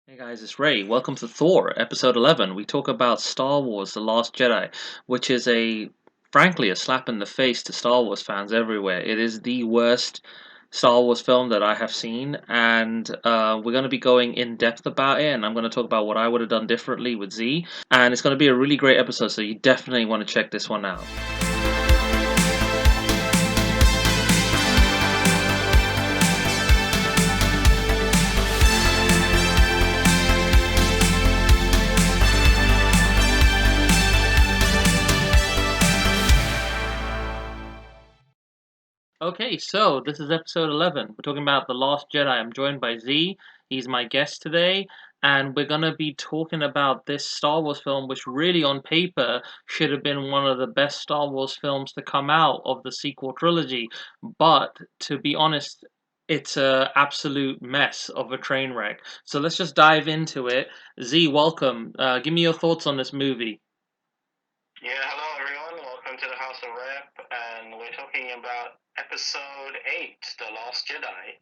Hey guys, it's Ray. Welcome to Thor, episode 11. We talk about Star Wars The Last Jedi, which is frankly, a slap in the face to Star Wars fans everywhere. It is the worst Star Wars film that I have seen, and we're going to be going in depth about it, and I'm going to talk about what I would have done differently with Z, and it's going to be a really great episode, so you definitely want to check this one out. Okay, so this is episode 11. We're talking about The Last Jedi. I'm joined by Z. He's my guest today, and we're going to be talking about this Star Wars film, which really, on paper, should have been one of the best Star Wars films to come out of the sequel trilogy. But, to be honest, it's a absolute mess of a train wreck. So let's just dive into it. Z, welcome. Give me your thoughts on this movie. Yeah, hello everyone. Welcome to the House of R.E.P, and we're talking about episode 8, The Last Jedi.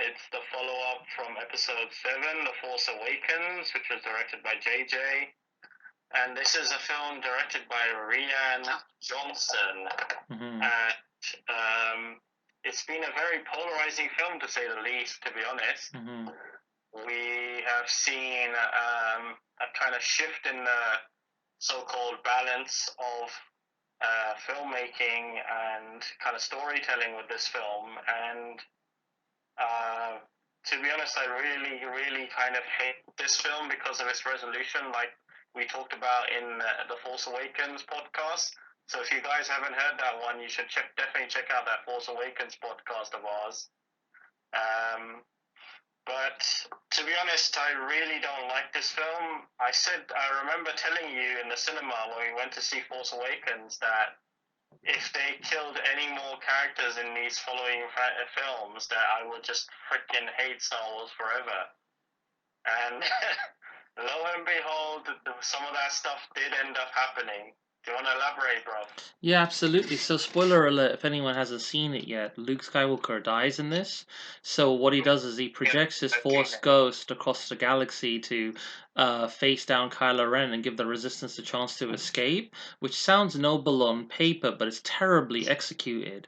It's the follow-up from episode 7, The Force Awakens, which was directed by JJ. And this is a film directed by Rian Johnson. Mm-hmm. And it's been a very polarizing film, to say the least, to be honest. Mm-hmm. We have seen a kind of shift in the so-called balance of filmmaking and kind of storytelling with this film, and to be honest, I really kind of hate this film because of its resolution, like we talked about in the Force Awakens podcast. So if you guys haven't heard that one, you should definitely check out that Force Awakens podcast of ours. But to be honest, I really don't like this film. I remember telling you in the cinema when we went to see Force Awakens that if they killed any more characters in these following films, that I would just freaking hate Star Wars forever. And lo and behold, some of that stuff did end up happening. Do you want to elaborate, bro? Yeah, absolutely. So, spoiler alert, if anyone hasn't seen it yet, Luke Skywalker dies in this. So, what he does is he projects his Force ghost across the galaxy to face down Kylo Ren and give the Resistance a chance to escape, which sounds noble on paper, but it's terribly executed.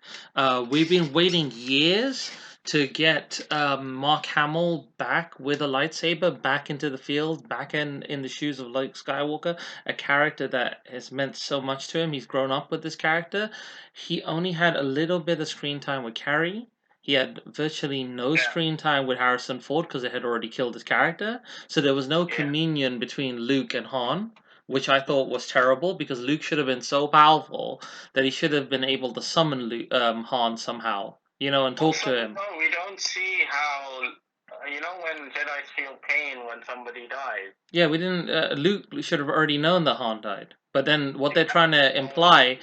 We've been waiting years to get Mark Hamill back with a lightsaber, back into the field, back in the shoes of Luke Skywalker, a character that has meant so much to him. He's grown up with this character. He only had a little bit of screen time with Carrie. He had virtually no screen time with Harrison Ford because they had already killed his character. So there was no communion between Luke and Han, which I thought was terrible because Luke should have been so powerful that he should have been able to summon Han somehow, and talk to him. No, we don't see how, when Jedi feel pain when somebody dies. Yeah, we didn't. Luke should have already known that Han died. But then what they're trying to imply,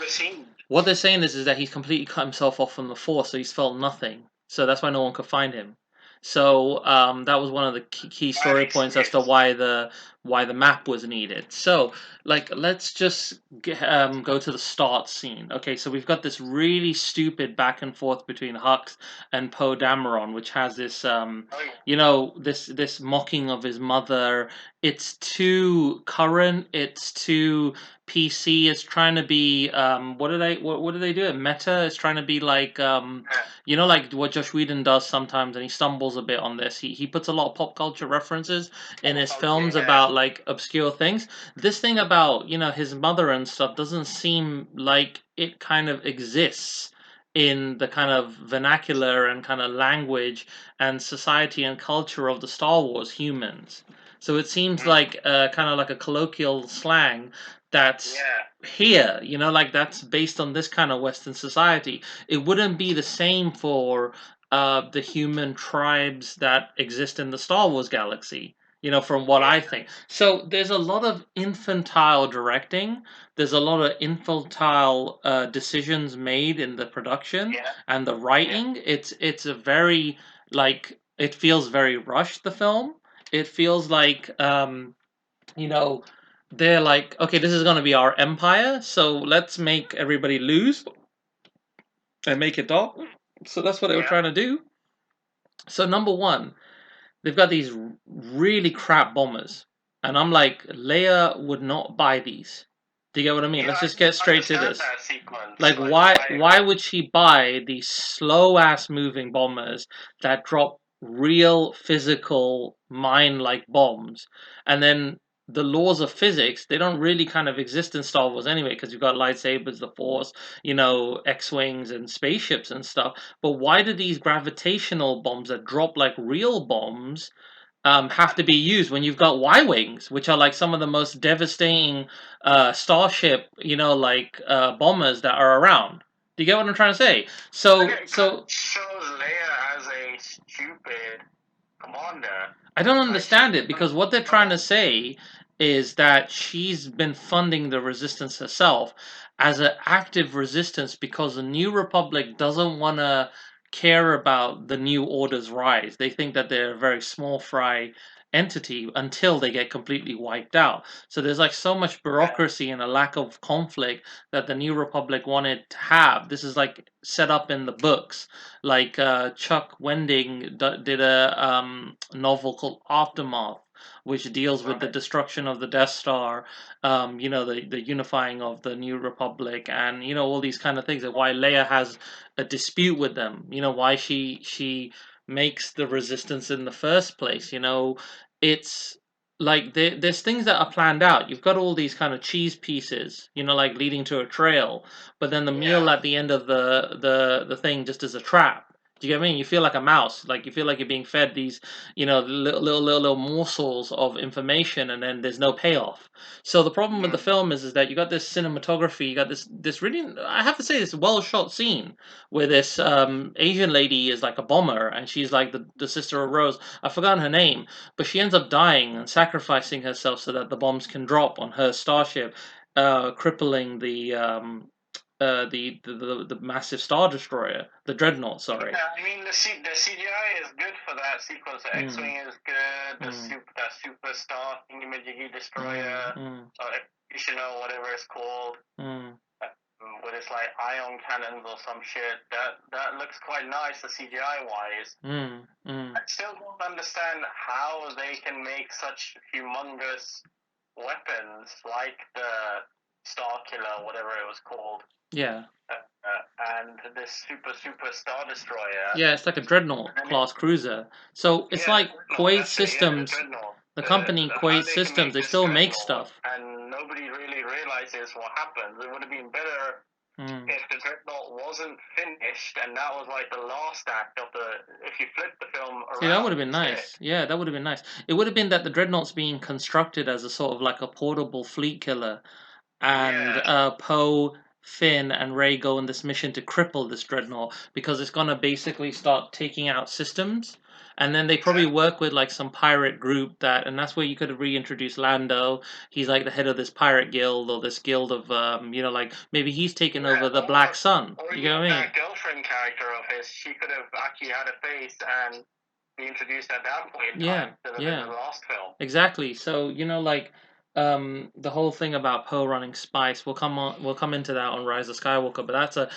what they're saying is that he's completely cut himself off from the Force, so he's felt nothing. So that's why no one could find him. So that was one of the key story points as to why the map was needed. So let's just go to the start scene. Okay, so we've got this really stupid back and forth between Hux and Poe Dameron, which has this this mocking of his mother. It's too current. It's too PC. It's trying to be what do they do? Meta. It's trying to be like like what Josh Whedon does sometimes, and he stumbles a bit on this. He puts a lot of pop culture references in his films about like obscure things. This thing about his mother and stuff doesn't seem like it kind of exists in the kind of vernacular and kind of language and society and culture of the Star Wars humans. So it seems like kind of like a colloquial slang that's here, like that's based on this kind of Western society. It wouldn't be the same for the human tribes that exist in the Star Wars galaxy, from what I think. So there's a lot of infantile directing. There's a lot of infantile decisions made in the production and the writing. It's a very it feels very rushed. The film. It feels like they're like, okay, this is gonna be our empire, so let's make everybody lose and make it dark. So that's what they were trying to do. So number one, they've got these really crap bombers, and I'm like, Leia would not buy these. Do you get what I mean? Let's just get straight to this. That sequence. Like, why would she buy these slow ass moving bombers that drop real physical mine like bombs, and then the laws of physics, they don't really kind of exist in Star Wars anyway, because you've got lightsabers, the Force, X-wings and spaceships and stuff. But why do these gravitational bombs that drop like real bombs have to be used when you've got Y-wings, which are like some of the most devastating starship, bombers that are around? Do you get what I'm trying to say? So shows Leia as a stupid commander. I don't understand it, because what they're trying to say is that she's been funding the resistance herself as an active resistance because the New Republic doesn't want to care about the New Order's rise. They think that they're a very small fry entity until they get completely wiped out. So there's like so much bureaucracy and a lack of conflict that the New Republic wanted to have. This is like set up in the books. Like Chuck Wending did a novel called Aftermath, which deals with the destruction of the Death Star, the unifying of the New Republic, and all these kind of things, and why Leia has a dispute with them. Why she makes the resistance in the first place. It's like there's things that are planned out. You've got all these kind of cheese pieces, like leading to a trail, but then the meal at the end of the thing just is a trap. Do you get what I mean? You feel like a mouse, like you feel like you're being fed these, little morsels of information, and then there's no payoff. So the problem with the film is that you got this cinematography, you got this really, I have to say, this well shot scene where this Asian lady is like a bomber, and she's like the sister of Rose. I've forgotten her name, but she ends up dying and sacrificing herself so that the bombs can drop on her starship, crippling the massive star destroyer, the dreadnought. Sorry. Yeah, I mean the CGI is good for that sequence. The X-wing is good. That super star thingy-majiggy destroyer, whatever it's called, with its like ion cannons or some shit. That looks quite nice, the CGI wise. I still don't understand how they can make such humongous weapons like the Star Killer, whatever it was called. Yeah. And this super star destroyer. Yeah, it's like a dreadnought class cruiser. So it's like Kuwait Systems, the company Kuwait Systems, they still make stuff. And nobody really realizes what happens. It would have been better if the dreadnought wasn't finished, and that was like the last act of if you flip the film around. See, that would have been nice. Yeah, that would have been nice. It would have been that the dreadnought's being constructed as a sort of like a portable fleet killer, and Poe, Finn, and Rey go on this mission to cripple this dreadnought because it's gonna basically start taking out systems. And then they probably work with like some pirate group and that's where you could have reintroduced Lando. He's like the head of this pirate guild, or this guild of like maybe he's taken over the Black Sun. You know what I mean? That girlfriend character of his, she could have actually had a face and be introduced at that point in time in the last film. Exactly. So the whole thing about Poe running spice, we'll come into that on Rise of Skywalker, but that's a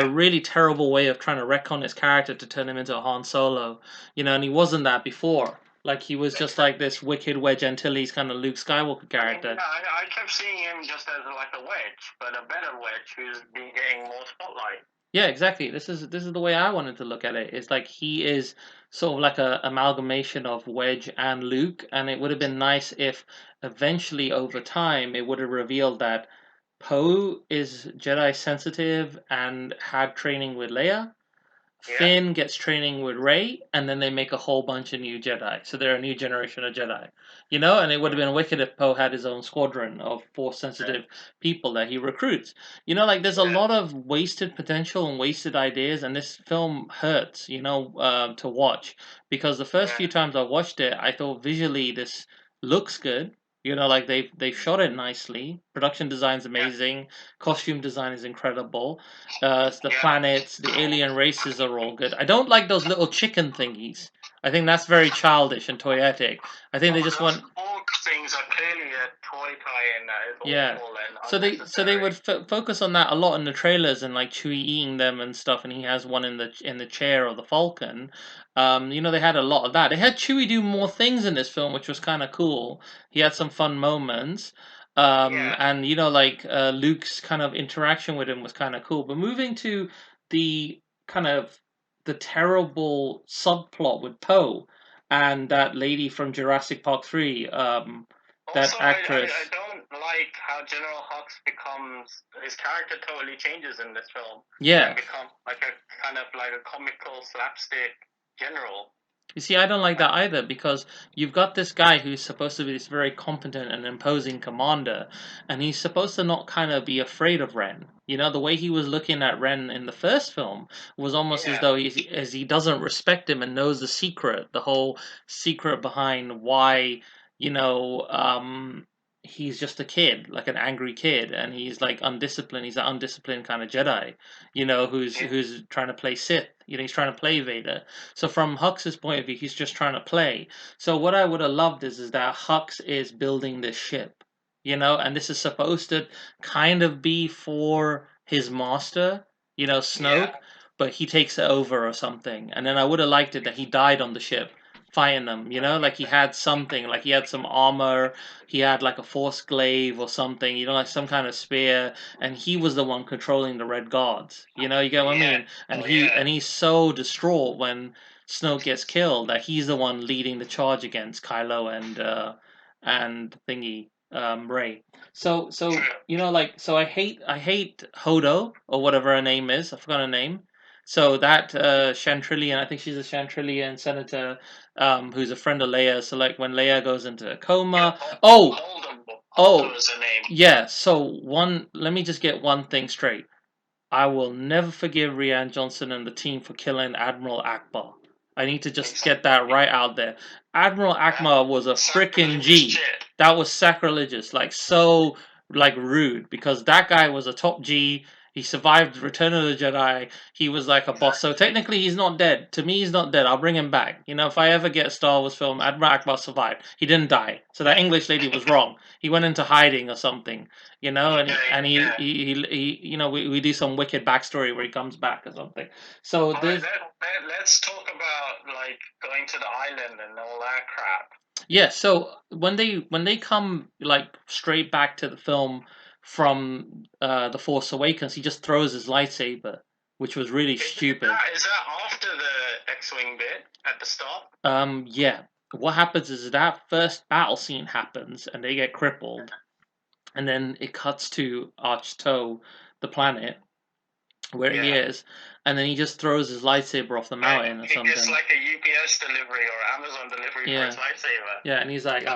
really terrible way of trying to retcon his character to turn him into a Han Solo, and he wasn't that before. Like, he was just like this wicked Wedge Antilles kind of Luke Skywalker character. I kept seeing him just as like a Wedge, but a better Wedge who's been getting more spotlight. Yeah, exactly. This is the way I wanted to look at it. It's like he is sort of like a amalgamation of Wedge and Luke, and it would have been nice if eventually over time it would have revealed that Poe is Jedi sensitive and had training with Leia. Finn gets training with Rey, and then they make a whole bunch of new Jedi. So they're a new generation of Jedi. And it would have been wicked if Poe had his own squadron of Force-sensitive people that he recruits. There's a lot of wasted potential and wasted ideas, and this film hurts, to watch. Because the first few times I watched it, I thought visually this looks good. They've shot it nicely. Production design's amazing. Costume design is incredible. The planets, the alien races are all good. I don't like those little chicken thingies. I think that's very childish and toyetic. I think they just want. things are clearly a toy tie-in that is Yeah. awful and So they unnecessary. would focus on that a lot in the trailers and like Chewie eating them and stuff, and he has one in the chair of the Falcon. You know, they had a lot of that. They had Chewie do more things in this film, which was kind of cool. He had some fun moments. Yeah. And you know, like Luke's kind of interaction with him was kind of cool. But moving to the kind of the terrible subplot with Poe and that lady from Jurassic Park 3, that Also, I actress. don't like how General Hux becomes his character totally changes in this film Yeah. and becomes like a kind of like a comical slapstick general. You see, I don't like that either because you've got this guy who's supposed to be this very competent and imposing commander, and he's supposed to not kind of be afraid of Ren. You know, the way he was looking at Ren in the first film was almost as Yeah. though as he doesn't respect him and knows the secret, the whole secret behind why, you know, he's just a kid, like an angry kid, and he's like undisciplined. He's an undisciplined kind of Jedi, you know, who's trying to play Sith. You know, he's trying to play Vader. So from Hux's point of view, he's just trying to play. So what I would have loved is that Hux is building this ship, you know, and this is supposed to kind of be for his master, you know, Snoke, Yeah. but he takes it over or something. And then I would have liked it that he died on the ship fighting them, you know, like he had something, like he had some armor, he had like a force glaive or something, you know, like some kind of spear, and he was the one controlling the Red Guards. You know, you get what I Yeah. mean? And Oh, yeah. he's so distraught when Snoke gets killed that he's the one leading the charge against Kylo and thingy Rey. So you know, like, so I hate Hodo or whatever her name is. I forgot her name. So that Chantillian, I think she's a Chantillian senator, who's a friend of Leia. So like when Leia goes into a coma, oh, Holdo is her name. yeah. So let me just get one thing straight. I will never forgive Rian Johnson and the team for killing Admiral Akbar. I need to just get that right out there. Admiral Akbar was a freaking G. That was sacrilegious, like so like rude because that guy was a top G. He survived Return of the Jedi. He was like a boss. So technically he's not dead. To me he's not dead. I'll bring him back. You know, if I ever get a Star Wars film, Admiral Akbar survived. He didn't die. So that English lady was wrong. He went into hiding or something, you know, and he you know, we do some wicked backstory where he comes back or something. So there's let's talk about like going to the island and all that crap. yeah. So when they come like straight back to the film from the Force Awakens, he just throws his lightsaber, which was really stupid. Is that after the X-wing bit at the start? Yeah. What happens is that first battle scene happens and they get crippled, and then it cuts to Arch-To, the planet, where he is, and then he just throws his lightsaber off the mountain or something. It's like a UPS delivery or Amazon delivery for his lightsaber. Yeah, and he's like,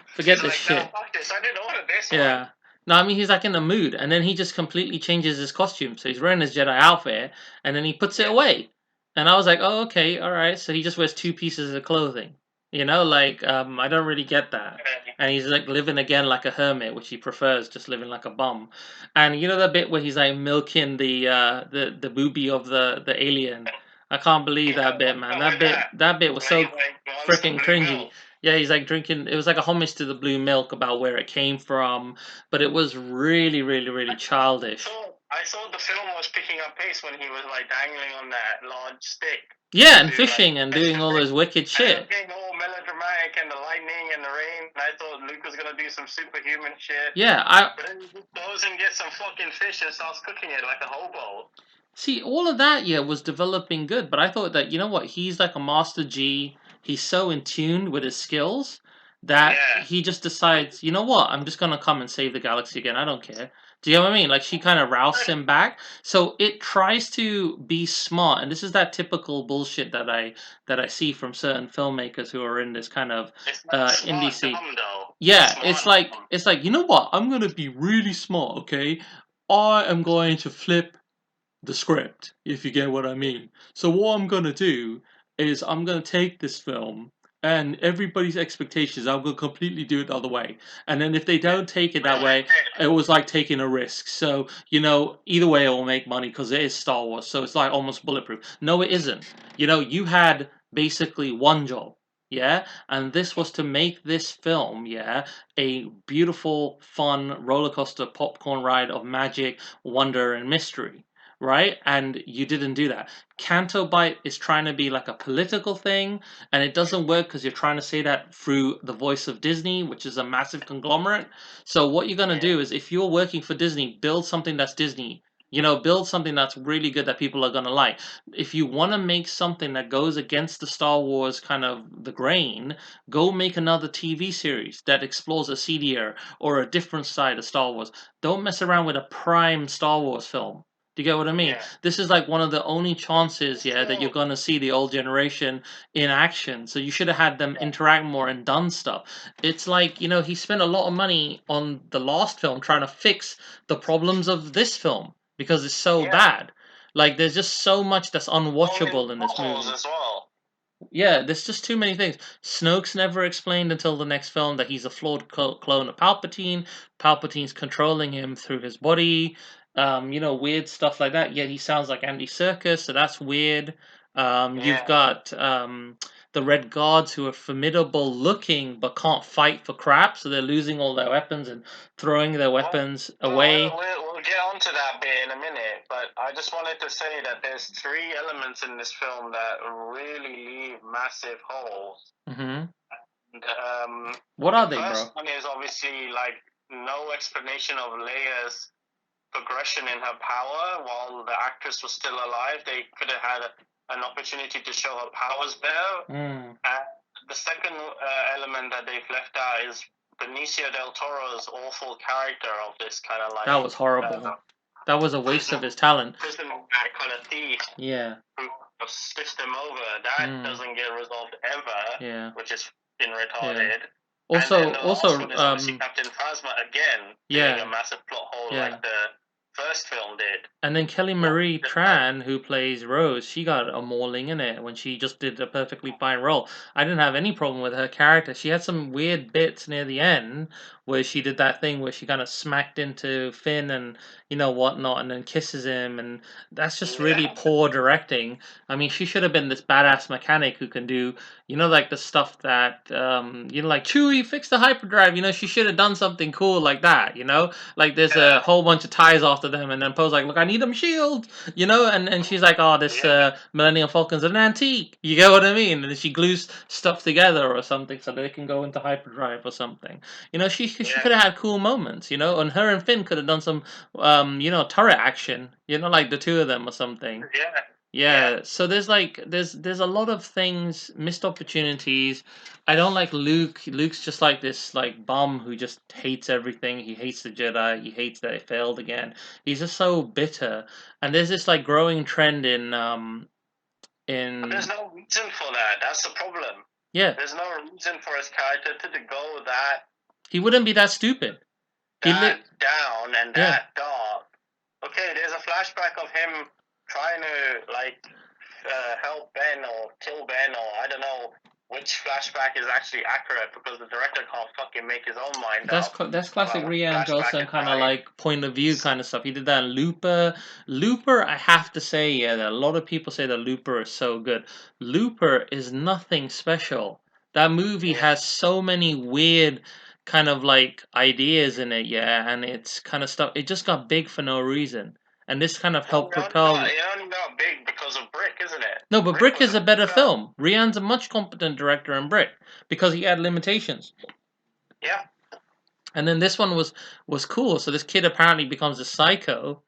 forget this shit. No, fuck this, I didn't order this one. Yeah. No, I mean he's like in the mood, and then he just completely changes his costume. So he's wearing his Jedi outfit, and then he puts it away. And I was like, oh, okay, all right. So he just wears two pieces of clothing. You know, like I don't really get that. And he's like living again like a hermit, which he prefers, just living like a bum. And you know the bit where he's like milking the boobie of the alien. I can't believe that bit, man. That bit was so freaking cringy. Yeah, he's like drinking. It was like a homage to the blue milk about where it came from, but it was really, really, really childish. I thought the film was picking up pace when he was like dangling on that large stick. Yeah, and fishing and doing all this wicked shit. Being all melodramatic and the lightning and the rain. I thought Luke was gonna do some superhuman shit. Yeah, But then he goes and gets some fucking fish and starts cooking it like a hobo. See, all of that, yeah, was developing good, but I thought that, you know what, he's like a Master G. He's so in tune with his skills that he just decides, you know what, I'm just gonna come and save the galaxy again. I don't care. Do you know what I mean? Like she kind of rouses him back. So it tries to be smart, and this is that typical bullshit that I see from certain filmmakers who are in this kind of indie scene. Yeah, it's like you know what? I'm gonna be really smart, okay? I am going to flip the script, if you get what I mean. So what I'm gonna do is I'm gonna take this film and everybody's expectations, I'm gonna completely do it the other way. And then if they don't take it that way, it was like taking a risk. So, you know, either way it will make money because it is Star Wars, so it's like almost bulletproof. No, it isn't. You know, you had basically one job. yeah, and this was to make this film, yeah, a beautiful, fun roller coaster popcorn ride of magic, wonder, and mystery, right? And you didn't do that. Canto Bite is trying to be like a political thing, and it doesn't work because you're trying to say that through the voice of Disney, which is a massive conglomerate. So what you're gonna do is, if you're working for Disney, build something that's Disney. You know, build something that's really good that people are gonna like. If you want to make something that goes against the Star Wars kind of the grain, go make another TV series that explores a seedier or a different side of Star Wars. Don't mess around with a prime Star Wars film. Do you get what I mean? Yeah. This is like one of the only chances, yeah, that you're Still, gonna see the old generation in action. So you should have had them yeah. interact more and done stuff. It's like, he spent a lot of money on the last film trying to fix the problems of this film because it's so Yeah. bad. Like, there's just so much that's Only unwatchable in this holes movie. as well. Yeah, there's just too many things. Snoke's never explained until the next film that he's a flawed clone of Palpatine. Palpatine's controlling him through his body. Weird stuff like that. Yet he sounds like Andy Serkis, so that's weird. You've Yeah. got the Red Guards who are formidable looking but can't fight for crap, so they're losing all their weapons and throwing their Well, weapons we'll, away. we'll get onto that bit in a minute, but I just wanted to say that there's three elements in this film that really leave massive holes. Hmm. And, What the are they, bro? first one is obviously like no explanation of Leia's progression in her power while the actress was still alive. They could have had an opportunity to show her powers better. Mm. And the second element that they've left out is Benicio del Toro's awful character of this kind of That like was horrible. That was a waste of his talent. prison kind of thief Yeah. who switched him over. That doesn't get resolved ever, Yeah. which is been retarded. Also, And then the last one is obviously Captain Phasma again, doing a massive plot hole like the first film did. And then Kelly Marie Tran, who plays Rose, she got a mauling in it when she just did a perfectly fine role. I didn't have any problem with her character. She had some weird bits near the end where she did that thing where she kind of smacked into Finn and whatnot, and then kisses him, and that's just really poor directing. I mean, she should have been this badass mechanic who can do like the stuff that like Chewie fix the hyperdrive. She should have done something cool like that. Like there's a whole bunch of ties after them, and then Poe's like, "Look, I need them shield," and she's like, "Oh, this Millennium Falcon's an antique." You get what I mean? And then she glues stuff together or something so they can go into hyperdrive or something. She could have had cool moments. And her and Finn could have done some turret action. Like the two of them or something. Yeah. Yeah, so there's a lot of things, missed opportunities. I don't like Luke. Luke's just like this like bum who just hates everything. He hates the Jedi. He hates that it failed again. He's just so bitter. And there's this like growing trend But there's no reason for that. That's the problem. Yeah. There's no reason for his character to go that He wouldn't be that stupid. down and that dark. Okay, there's a flashback of him trying to like help Ben or kill Ben, or I don't know which flashback is actually accurate because the director can't fucking make his own mind up. That's classic Rian Johnson kind of like point of view kind of stuff. He did that in Looper. Looper, I have to say, yeah, that a lot of people say that Looper is so good. Looper is nothing special. That movie has so many weird kind of like ideas in it, yeah, and it's kind of stuff. It just got big for no reason. And this kind of helped propel. It only got big because of Brick, isn't it? No, but Brick is a better film. Rian's a much competent director in Brick because he had limitations. Yeah. And then this one was cool. So this kid apparently becomes a psycho,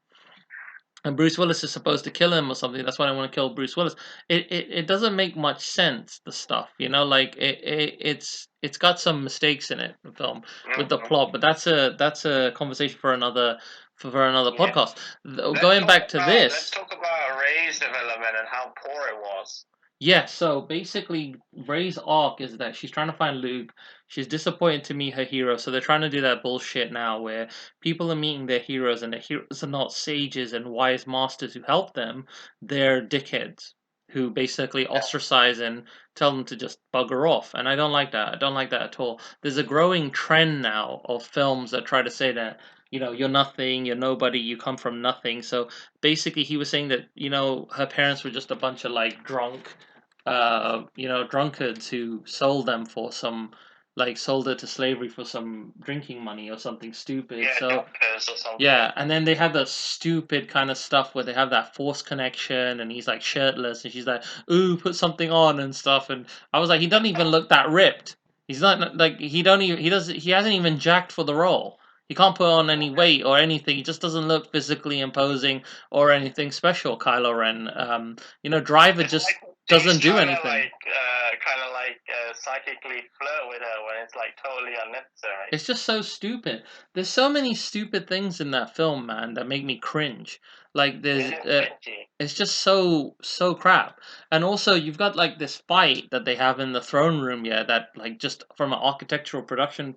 and Bruce Willis is supposed to kill him or something. That's why I want to kill Bruce Willis. It doesn't make much sense. The stuff, like it's got some mistakes in it. The film with the plot, but that's a conversation for another podcast. Going back to this, let's talk about Rey's development and how poor it was. Yeah, so basically, Rey's arc is that she's trying to find Luke. She's disappointed to meet her hero, so they're trying to do that bullshit now where people are meeting their heroes and their heroes are not sages and wise masters who help them. They're dickheads who basically ostracize and tell them to just bugger off. And I don't like that. I don't like that at all. There's a growing trend now of films that try to say that, you're nothing, you're nobody, you come from nothing. So basically, he was saying that, her parents were just a bunch of like drunk drunkards who sold them for some, like sold it to slavery for some drinking money or something stupid. Yeah, So doctors or something. yeah, and then they have that stupid kind of stuff where they have that force connection, and he's like shirtless, and she's like, "Ooh, put something on" and stuff. And I was like, he doesn't even look that ripped. He's not like he hasn't even jacked for the role. He can't put on any weight or anything. He just doesn't look physically imposing or anything special. Kylo Ren, Driver It's just like he's doesn't do trying to anything. psychically flirt with her when it's like totally unnecessary. It's just so stupid. There's so many stupid things in that film, man, that make me cringe. Like It there's, is cringy. it's just so crap. And also, you've got like this fight that they have in the throne room, yeah. That like just from an architectural production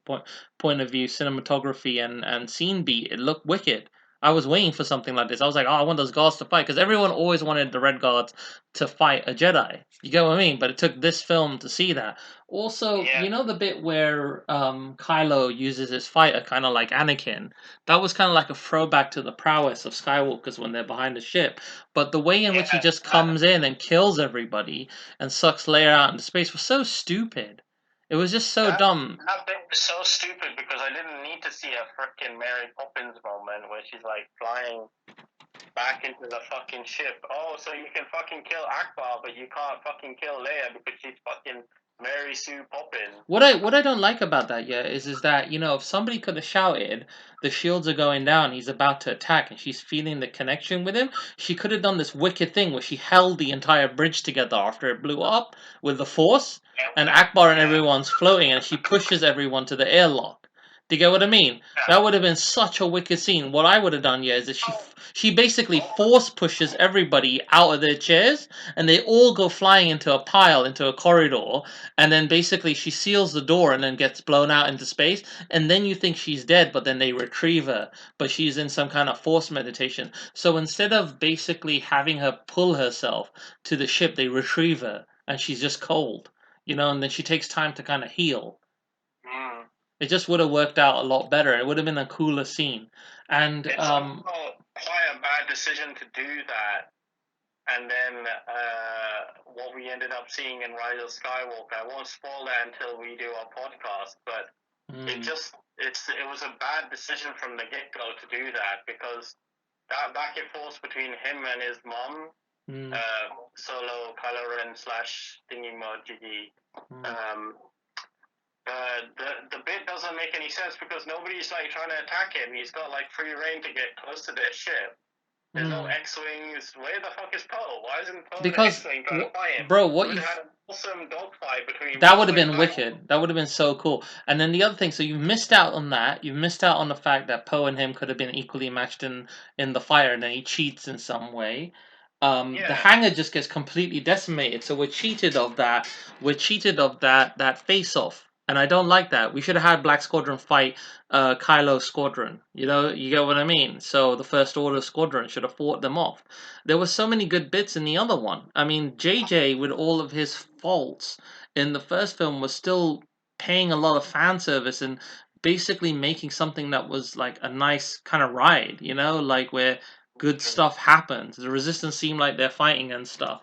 point of view, cinematography and scene beat, it looked wicked. I was waiting for something like this. I was like, oh, I want those guards to fight because everyone always wanted the red guards to fight a Jedi. You get what I mean? But it took this film to see that. Also, Yeah. you know the bit where Kylo uses his fighter kind of like Anakin? That was kind of like a throwback to the prowess of Skywalkers when they're behind the ship. But the way in which he Yeah, just comes in and kills everybody and sucks Leia out into space was so stupid. It was just so that dumb. that bit was so stupid because I didn't need to see a freaking Mary Poppins moment where she's like flying back into the fucking ship. Oh, so you can fucking kill Akbar, but you can't fucking kill Leia because she's fucking Mary Sue Poppins. What I don't like about that, yeah, is that, if somebody could have shouted, the shields are going down, he's about to attack, and she's feeling the connection with him, she could have done this wicked thing where she held the entire bridge together after it blew up with the force, and Akbar and Yeah. everyone's floating, and she pushes everyone to the airlock. Do you get what I mean? That would have been such a wicked scene. What I would have done, yeah, is that she basically force pushes everybody out of their chairs, and they all go flying into a pile, into a corridor, and then basically she seals the door and then gets blown out into space, and then you think she's dead, but then they retrieve her, but she's in some kind of force meditation. So instead of basically having her pull herself to the ship, they retrieve her and she's just cold, and then she takes time to kind of heal. Mm. It just would have worked out a lot better. It would have been a cooler scene. And It's also quite a bad decision to do that. And then what we ended up seeing in Rise of Skywalker, I won't spoil that until we do our podcast, but it was a bad decision from the get go to do that because that back and forth between him and his mom, Solo, Kylo Ren / Thingy Mojigi, the bit doesn't make any sense because nobody's like trying to attack him. He's got like free reign to get close to their ship. There's no X-wings. Where the fuck is Poe? Why isn't Poe the X-wing trying to fight him? Bro, we would have had an awesome dogfight between. That would have been wicked. That would have been so cool. And then the other thing, so you've missed out on that. You've missed out on the fact that Poe and him could have been equally matched in the fire, and then he cheats in some way. The hangar just gets completely decimated. So we're cheated of that. We're cheated of that face off. And I don't like that. We should have had Black Squadron fight Kylo Squadron. You get what I mean? So the First Order Squadron should have fought them off. There were so many good bits in the other one. I mean, JJ, with all of his faults in the first film, was still paying a lot of fan service and basically making something that was like a nice kind of ride, like where good stuff happens. The Resistance seemed like they're fighting and stuff.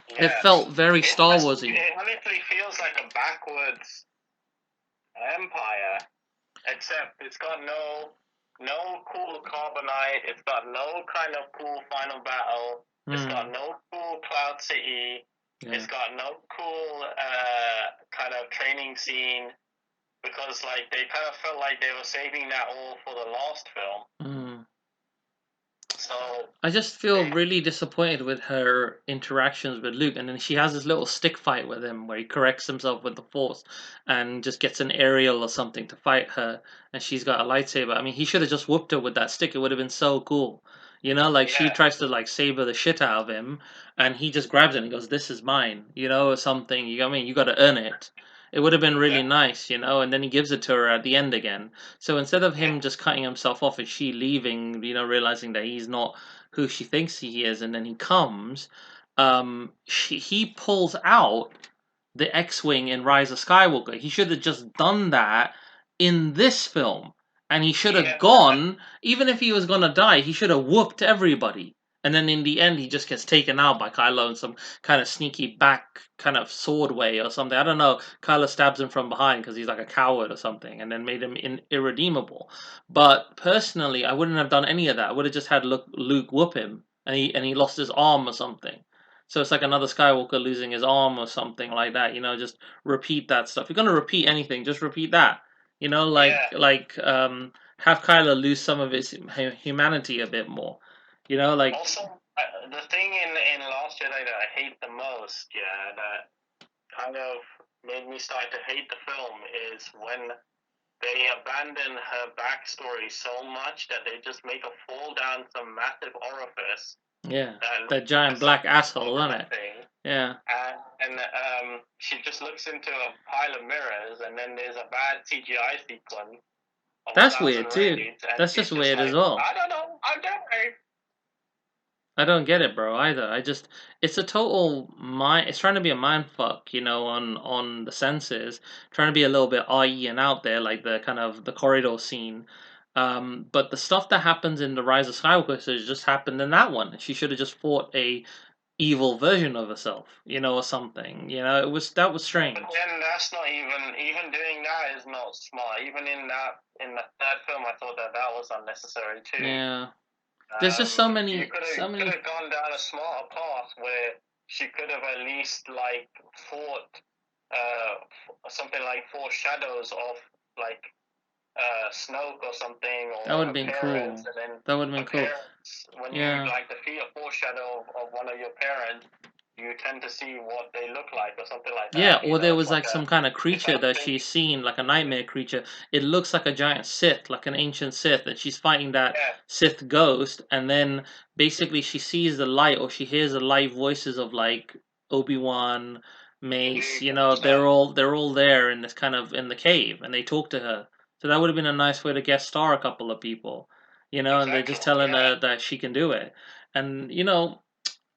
Yeah. It felt very Star Warsy. It honestly feels like a backwards empire, except it's got no cool carbonite. It's got no kind of cool final battle. It's got no cool Cloud City. Yeah. It's got no cool kind of training scene because like they kind of felt like they were saving that all for the last film. So I just feel really disappointed with her interactions with Luke, and then she has this little stick fight with him where he corrects himself with the Force and just gets an aerial or something to fight her, and she's got a lightsaber. I mean, he should have just whooped her with that stick. It would have been so cool. She tries to like saber the shit out of him, and he just grabs it and goes, "This is mine," or something. You know what I mean? You got to earn it. It would have been really nice, and then he gives it to her at the end again. So instead of him just cutting himself off and she leaving, realizing that he's not who she thinks he is, and then he comes, he pulls out the X-Wing in Rise of Skywalker. He should have just done that in this film. And he should have gone, even if he was going to die, he should have whooped everybody And then in the end, he just gets taken out by Kylo in some kind of sneaky back kind of sword way or something. I don't know. Kylo stabs him from behind because he's like a coward or something, and then made him irredeemable. But personally, I wouldn't have done any of that. I would have just had Luke whoop him, and he lost his arm or something. So it's like another Skywalker losing his arm or something like that. Just repeat that stuff. If you're gonna repeat anything, just repeat that. Have Kylo lose some of his humanity a bit more. Like Also, the thing in Last Jedi that I hate the most, that kind of made me start to hate the film is when they abandon her backstory so much that they just make her fall down some massive orifice. Yeah, that giant black asshole, isn't it? Yeah. And she just looks into a pile of mirrors, and then there's a bad CGI sequence. That's weird too. That's just weird as well. I don't know. I don't get it, bro, either. It's a total mind. It's trying to be a mind fuck, on the senses, trying to be a little bit IE and out there, like the kind of the corridor scene. But the stuff that happens in the Rise of Skywalker just happened in that one. She should have just fought a evil version of herself, or something. That was strange. And that's not even doing that is not smart. Even in the third film, I thought that was unnecessary too. Yeah. There's just so many. You could have gone down a smarter path where she could have at least fought something like Four Shadows of Snoke or something. Or that would have been cool. That would have been cool. When you defeat a foreshadow of one of your parents, you tend to see what they look like or something like that. Yeah, or there was some kind of creature that she's seen, like a nightmare creature. It looks like a giant Sith, like an ancient Sith, and she's fighting that Sith ghost, and then basically she sees the light, or she hears the light voices of Obi-Wan, Mace, they're all there in this kind of in the cave, and they talk to her. So that would have been a nice way to guest star a couple of people, and they're just telling her that she can do it. And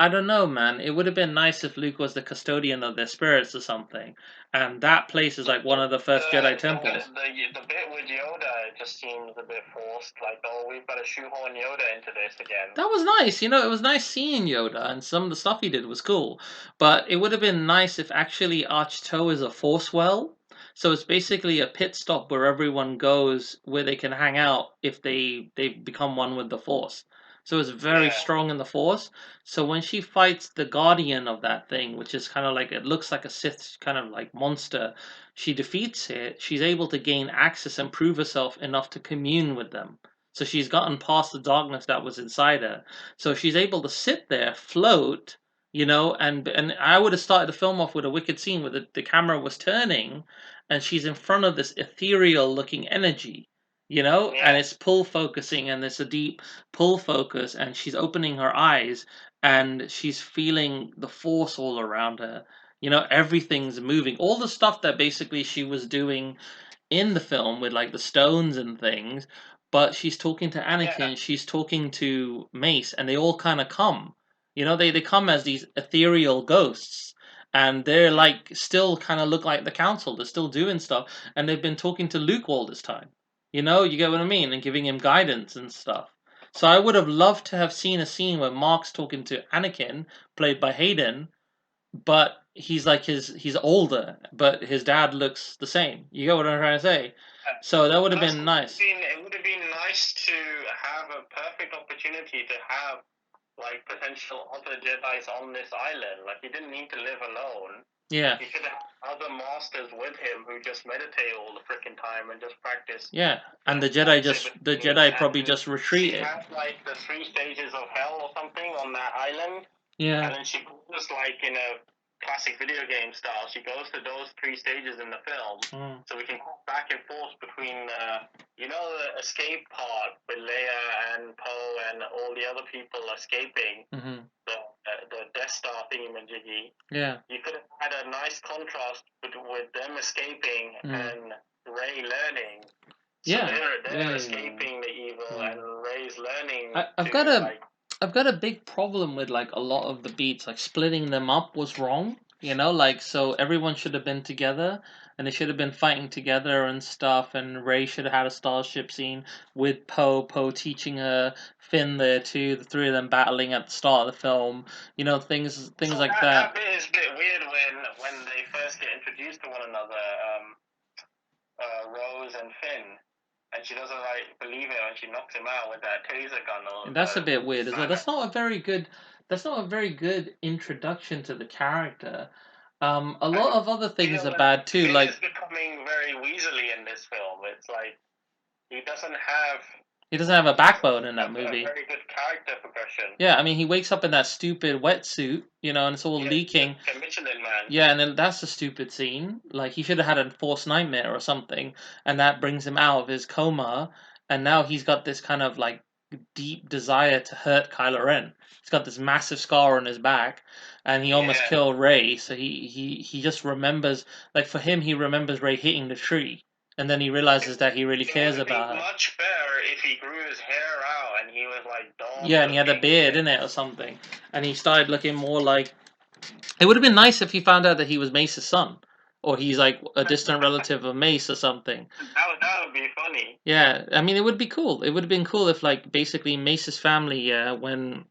I don't know, man. It would have been nice if Luke was the custodian of their spirits or something. And that place is like one of the first Jedi temples. The bit with Yoda just seems a bit forced. We've got to shoehorn Yoda into this again. That was nice. It was nice seeing Yoda, and some of the stuff he did was cool. But it would have been nice if actually R.E.P is a force well. So it's basically a pit stop where everyone goes, where they can hang out if they become one with the Force. So it's very strong in the Force. So when she fights the Guardian of that thing, which is kind of it looks like a Sith kind of monster, she defeats it. She's able to gain access and prove herself enough to commune with them. So she's gotten past the darkness that was inside her. So she's able to sit there, float, and I would have started the film off with a wicked scene where the camera was turning, and she's in front of this ethereal looking energy. And it's pull focusing, and it's a deep pull focus, and she's opening her eyes, and she's feeling the force all around her. Everything's moving. All the stuff that basically she was doing in the film with the stones and things, but she's talking to Anakin, she's talking to Mace, and they all kind of come. They come as these ethereal ghosts, and they're still kind of look like the council. They're still doing stuff, and they've been talking to Luke all this time. You get what I mean, and giving him guidance and stuff. So I would have loved to have seen a scene where Mark's talking to Anakin, played by Hayden, but he's he's older, but his dad looks the same. You get what I'm trying to say? So that would have been nice. It would have been nice to have a perfect opportunity to have potential other Jedis on this island. He didn't need to live alone. Yeah. He could have other masters with him who just meditate all the freaking time and just practice. Yeah, and the Jedi probably just retreated. She has the 3 stages of hell or something on that island. Yeah. And then she goes in a classic video game style. She goes to those 3 stages in the film, so we can go back and forth between the escape part with Leia and Poe and all the other people escaping the Death Star thingamajiggy. Yeah. You could have had a nice contrast with them escaping and Rey learning. So they're escaping the evil and Rey's learning. I've got a big problem with a lot of the beats. Splitting them up was wrong. You know, like, so everyone should have been together, and they should have been fighting together and stuff. And Rey should have had a starship scene with Poe teaching her, Finn there too, the three of them battling at the start of the film. You know, things So like that that. bit is a bit weird when they first get introduced to one another, Rose and Finn, and she doesn't like believe it when she knocks him out with that taser gun. Or And that's a bit weird as well. That's not a very good. That's not a very good introduction to the character. A lot of other things feel are that bad too. Finn Like, is becoming very weaselly in this film. It's like he doesn't have he doesn't have a backbone in that a movie. very good character progression. Yeah, I mean, he wakes up in that stupid wetsuit, you know, and it's all Yeah, leaking. like a Michelin Man. Yeah, and then that's a stupid scene. Like, he should have had a forced nightmare or something, and that brings him out of his coma, and now he's got this kind of like deep desire to hurt Kylo Ren. He's got this massive scar on his back, and he almost Yeah. killed Rey. So he just remembers, like, for him, he remembers Rey hitting the tree, and then he realizes that he really cares about her. Much better if he grew his hair out and he was like dog. Yeah, and he had a beard in it or something, and he started looking more like. It would have been nice if he found out that he was Mace's son, or he's like a distant relative of Mace or something. That would be funny. Yeah, I mean, it would be cool. It would have been cool if, like, basically Mace's family, when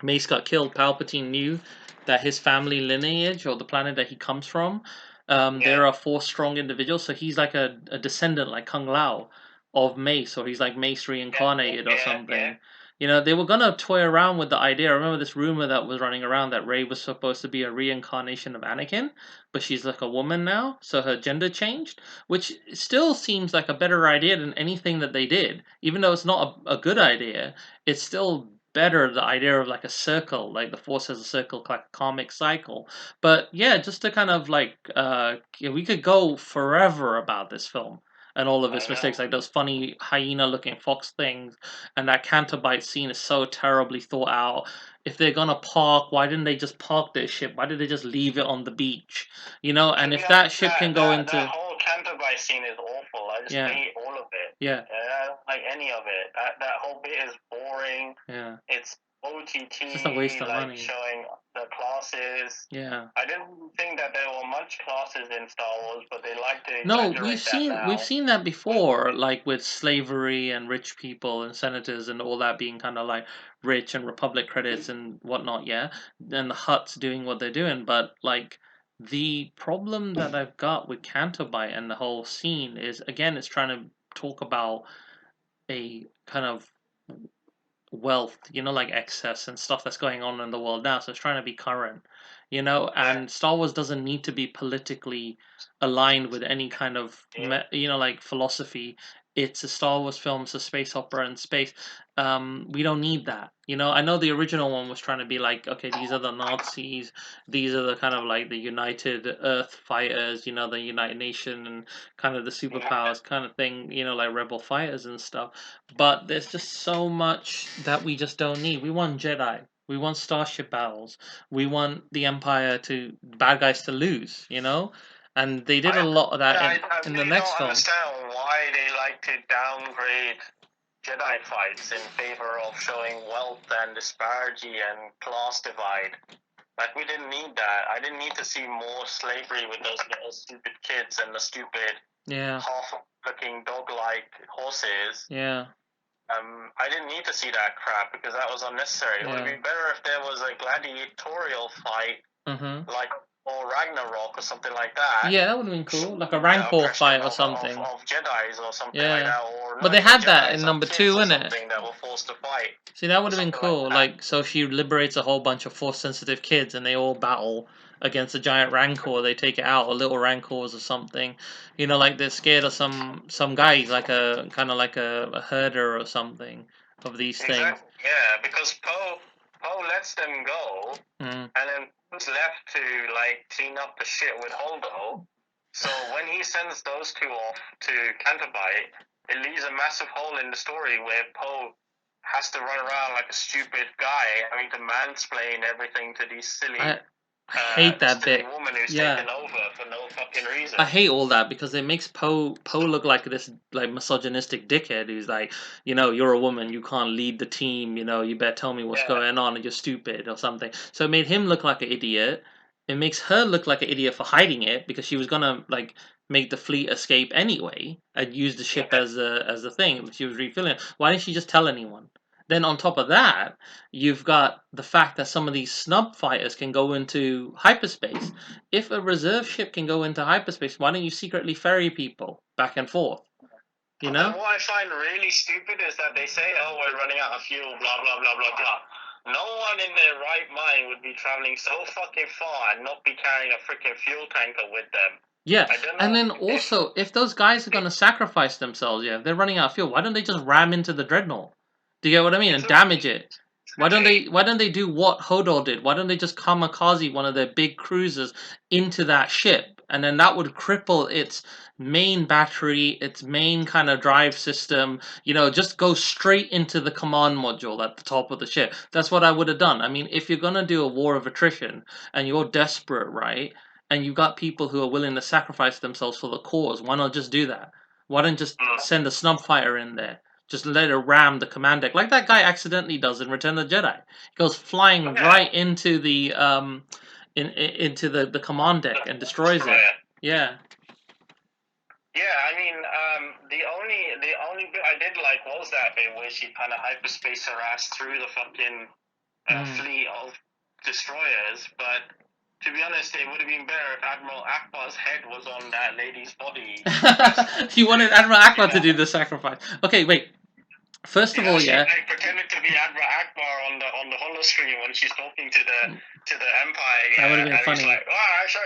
Mace got killed, Palpatine knew that his family lineage or the planet that he comes from, there are four strong individuals. So he's like a descendant, like Kung Lao, of Mace, or he's like Mace reincarnated or something. Yeah. You know, they were gonna toy around with the idea. I remember this rumor that was running around that Rey was supposed to be a reincarnation of Anakin, but she's like a woman now, so her gender changed, which still seems like a better idea than anything that they did. Even though it's not a good idea, it's still better the idea of like a circle, like the Force has a circle, like a karmic cycle. But yeah, just to kind of like, we could go forever about this film and all of its mistakes, like those funny hyena-looking fox things, and that Canterbite scene is so terribly thought out. If they're gonna park, why didn't they just park their ship? Why did they just leave it on the beach? You know, and if that ship can go into that whole Canterbury scene is awful. I just hate all of it. Yeah. I don't like any of it. That whole bit is boring. Yeah. It's OTT, it's just a waste of money. Showing the classes. Yeah. I didn't think that there were much classes in Star Wars, but they like to. No, we've seen that before, like with slavery and rich people and senators and all that being kind of like rich and Republic credits and whatnot, yeah, and the Hutts doing what they're doing, but like the problem that I've got with Canterbite and the whole scene is again, it's trying to talk about a kind of wealth, you know, like excess and stuff that's going on in the world now. So it's trying to be current, you know, and Star Wars doesn't need to be politically aligned with any kind of, you know, like philosophy. It's a Star Wars film, it's a space opera in space. We don't need that. You know, I know the original one was trying to be like, okay, these are the Nazis, these are the kind of like the United Earth fighters, you know, the United Nation and kind of the superpowers kind of thing, you know, like rebel fighters and stuff. But there's just so much that we just don't need. We want Jedi. We want starship battles. We want the Empire to bad guys to lose, you know? And they did a lot of that in the next film. I don't understand why they like to downgrade Jedi fights in favor of showing wealth and disparity and class divide. Like, we didn't need that. I didn't need to see more slavery with those little stupid kids and the stupid half-looking dog-like horses. Yeah. I didn't need to see that crap because that was unnecessary. It would be better if there was a gladiatorial fight, like or Ragnarok or something like that. Yeah, that would have been cool, like a Rancor fight or something. Of Jedi's or something like that. Or but they had that in number 2, innit? That were forced to fight. See, that would have been cool. Like, so she liberates a whole bunch of Force-sensitive kids, and they all battle against a giant Rancor. They take it out, or little Rancors or something. You know, like they're scared of some guy, like a kind of like a herder or something of these things. Yeah, because Poe lets them go, and then who's left to like clean up the shit with Holdo. So when he sends those two off to Canterbite, it leaves a massive hole in the story where Poe has to run around like a stupid guy, having to mansplain everything to these silly. I hate that bit. Woman who's taken over for no fucking reason. I hate all that because it makes Poe look like this like misogynistic dickhead who's like, you know, you're a woman, you can't lead the team, you know, you better tell me what's going on, and you're stupid or something. So it made him look like an idiot, it makes her look like an idiot for hiding it because she was gonna like make the fleet escape anyway and use the ship as a thing. She was refilling it. Why didn't she just tell anyone? Then on top of that, you've got the fact that some of these snub fighters can go into hyperspace. If a reserve ship can go into hyperspace, why don't you secretly ferry people back and forth? You know? And what I find really stupid is that they say, "Oh, we're running out of fuel," blah blah blah blah blah. No one in their right mind would be traveling so fucking far and not be carrying a freaking fuel tanker with them. Yeah, and then also, if those guys are going to sacrifice themselves, yeah, if they're running out of fuel, why don't they just ram into the dreadnought? Do you get what I mean? And damage it. Why don't they do what Hodor did? Why don't they just kamikaze one of their big cruisers into that ship, and then that would cripple its main battery, its main kind of drive system. You know, just go straight into the command module at the top of the ship. That's what I would have done. I mean, if you're gonna do a war of attrition and you're desperate, right? And you've got people who are willing to sacrifice themselves for the cause, why not just do that? Why don't just send a snub fighter in there? Just let her ram the command deck, like that guy accidentally does in Return of the Jedi. He goes flying right into the into the command deck and destroys it. Yeah. Yeah, I mean, the only bit I did like was that bit where she kind of hyperspace her ass through the fucking fleet of destroyers. But to be honest, it would have been better if Admiral Akbar's head was on that lady's body. You wanted Admiral Akbar to do the sacrifice. Okay, wait. First of all, she, yeah. Like, pretended to be Admiral Akbar on the holoscreen when she's talking to the Empire. That would have been funny. He's like,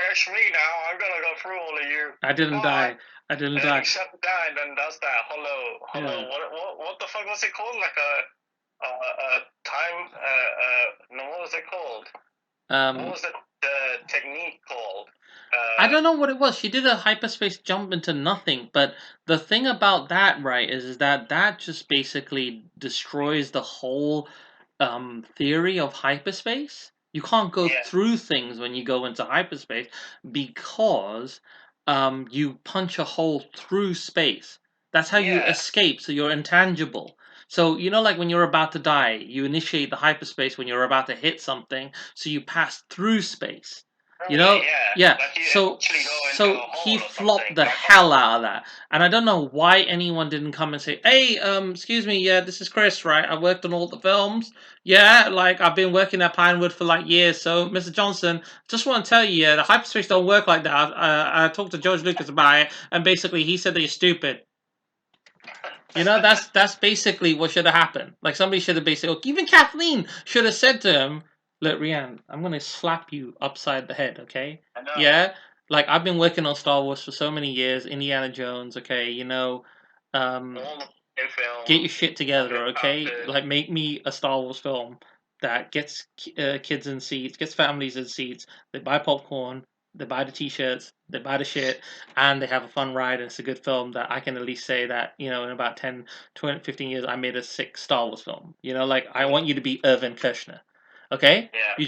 it's me now. I'm gonna go through all of you. I didn't die. I didn't die. He shuts down and then does that hollow. Yeah. What the fuck was it called? Like a time. No, what was it called? What was the technique called? I don't know what it was. She did a hyperspace jump into nothing, but the thing about that, right, is that just basically destroys the whole theory of hyperspace. You can't go through things when you go into hyperspace because you punch a hole through space. That's how you escape, so you're intangible. So, you know, like when you're about to die, you initiate the hyperspace when you're about to hit something, so you pass through space. You know, yeah. So he flopped the hell out of that, and I don't know why anyone didn't come and say, "Hey, excuse me, yeah, this is Chris, right? I worked on all the films. Yeah, like I've been working at Pinewood for like years. So, Mr. Johnson, just want to tell you, yeah, the hyperspace don't work like that. I talked to George Lucas about it, and basically he said that you're stupid." You know, that's basically what should have happened. Like somebody should have basically, even Kathleen should have said to him, "Look, Rian, I'm gonna slap you upside the head, okay? I know. Yeah, like I've been working on Star Wars for so many years, Indiana Jones, okay? You know, get your shit together, okay? Like make me a Star Wars film that gets kids in seats, gets families in seats. They buy popcorn, they buy the t-shirts, they buy the shit, and they have a fun ride, and it's a good film that I can at least say that, you know, in about 10, 20, 15 years, I made a sick Star Wars film. You know, like, I want you to be Irvin Kershner, okay? Yeah. You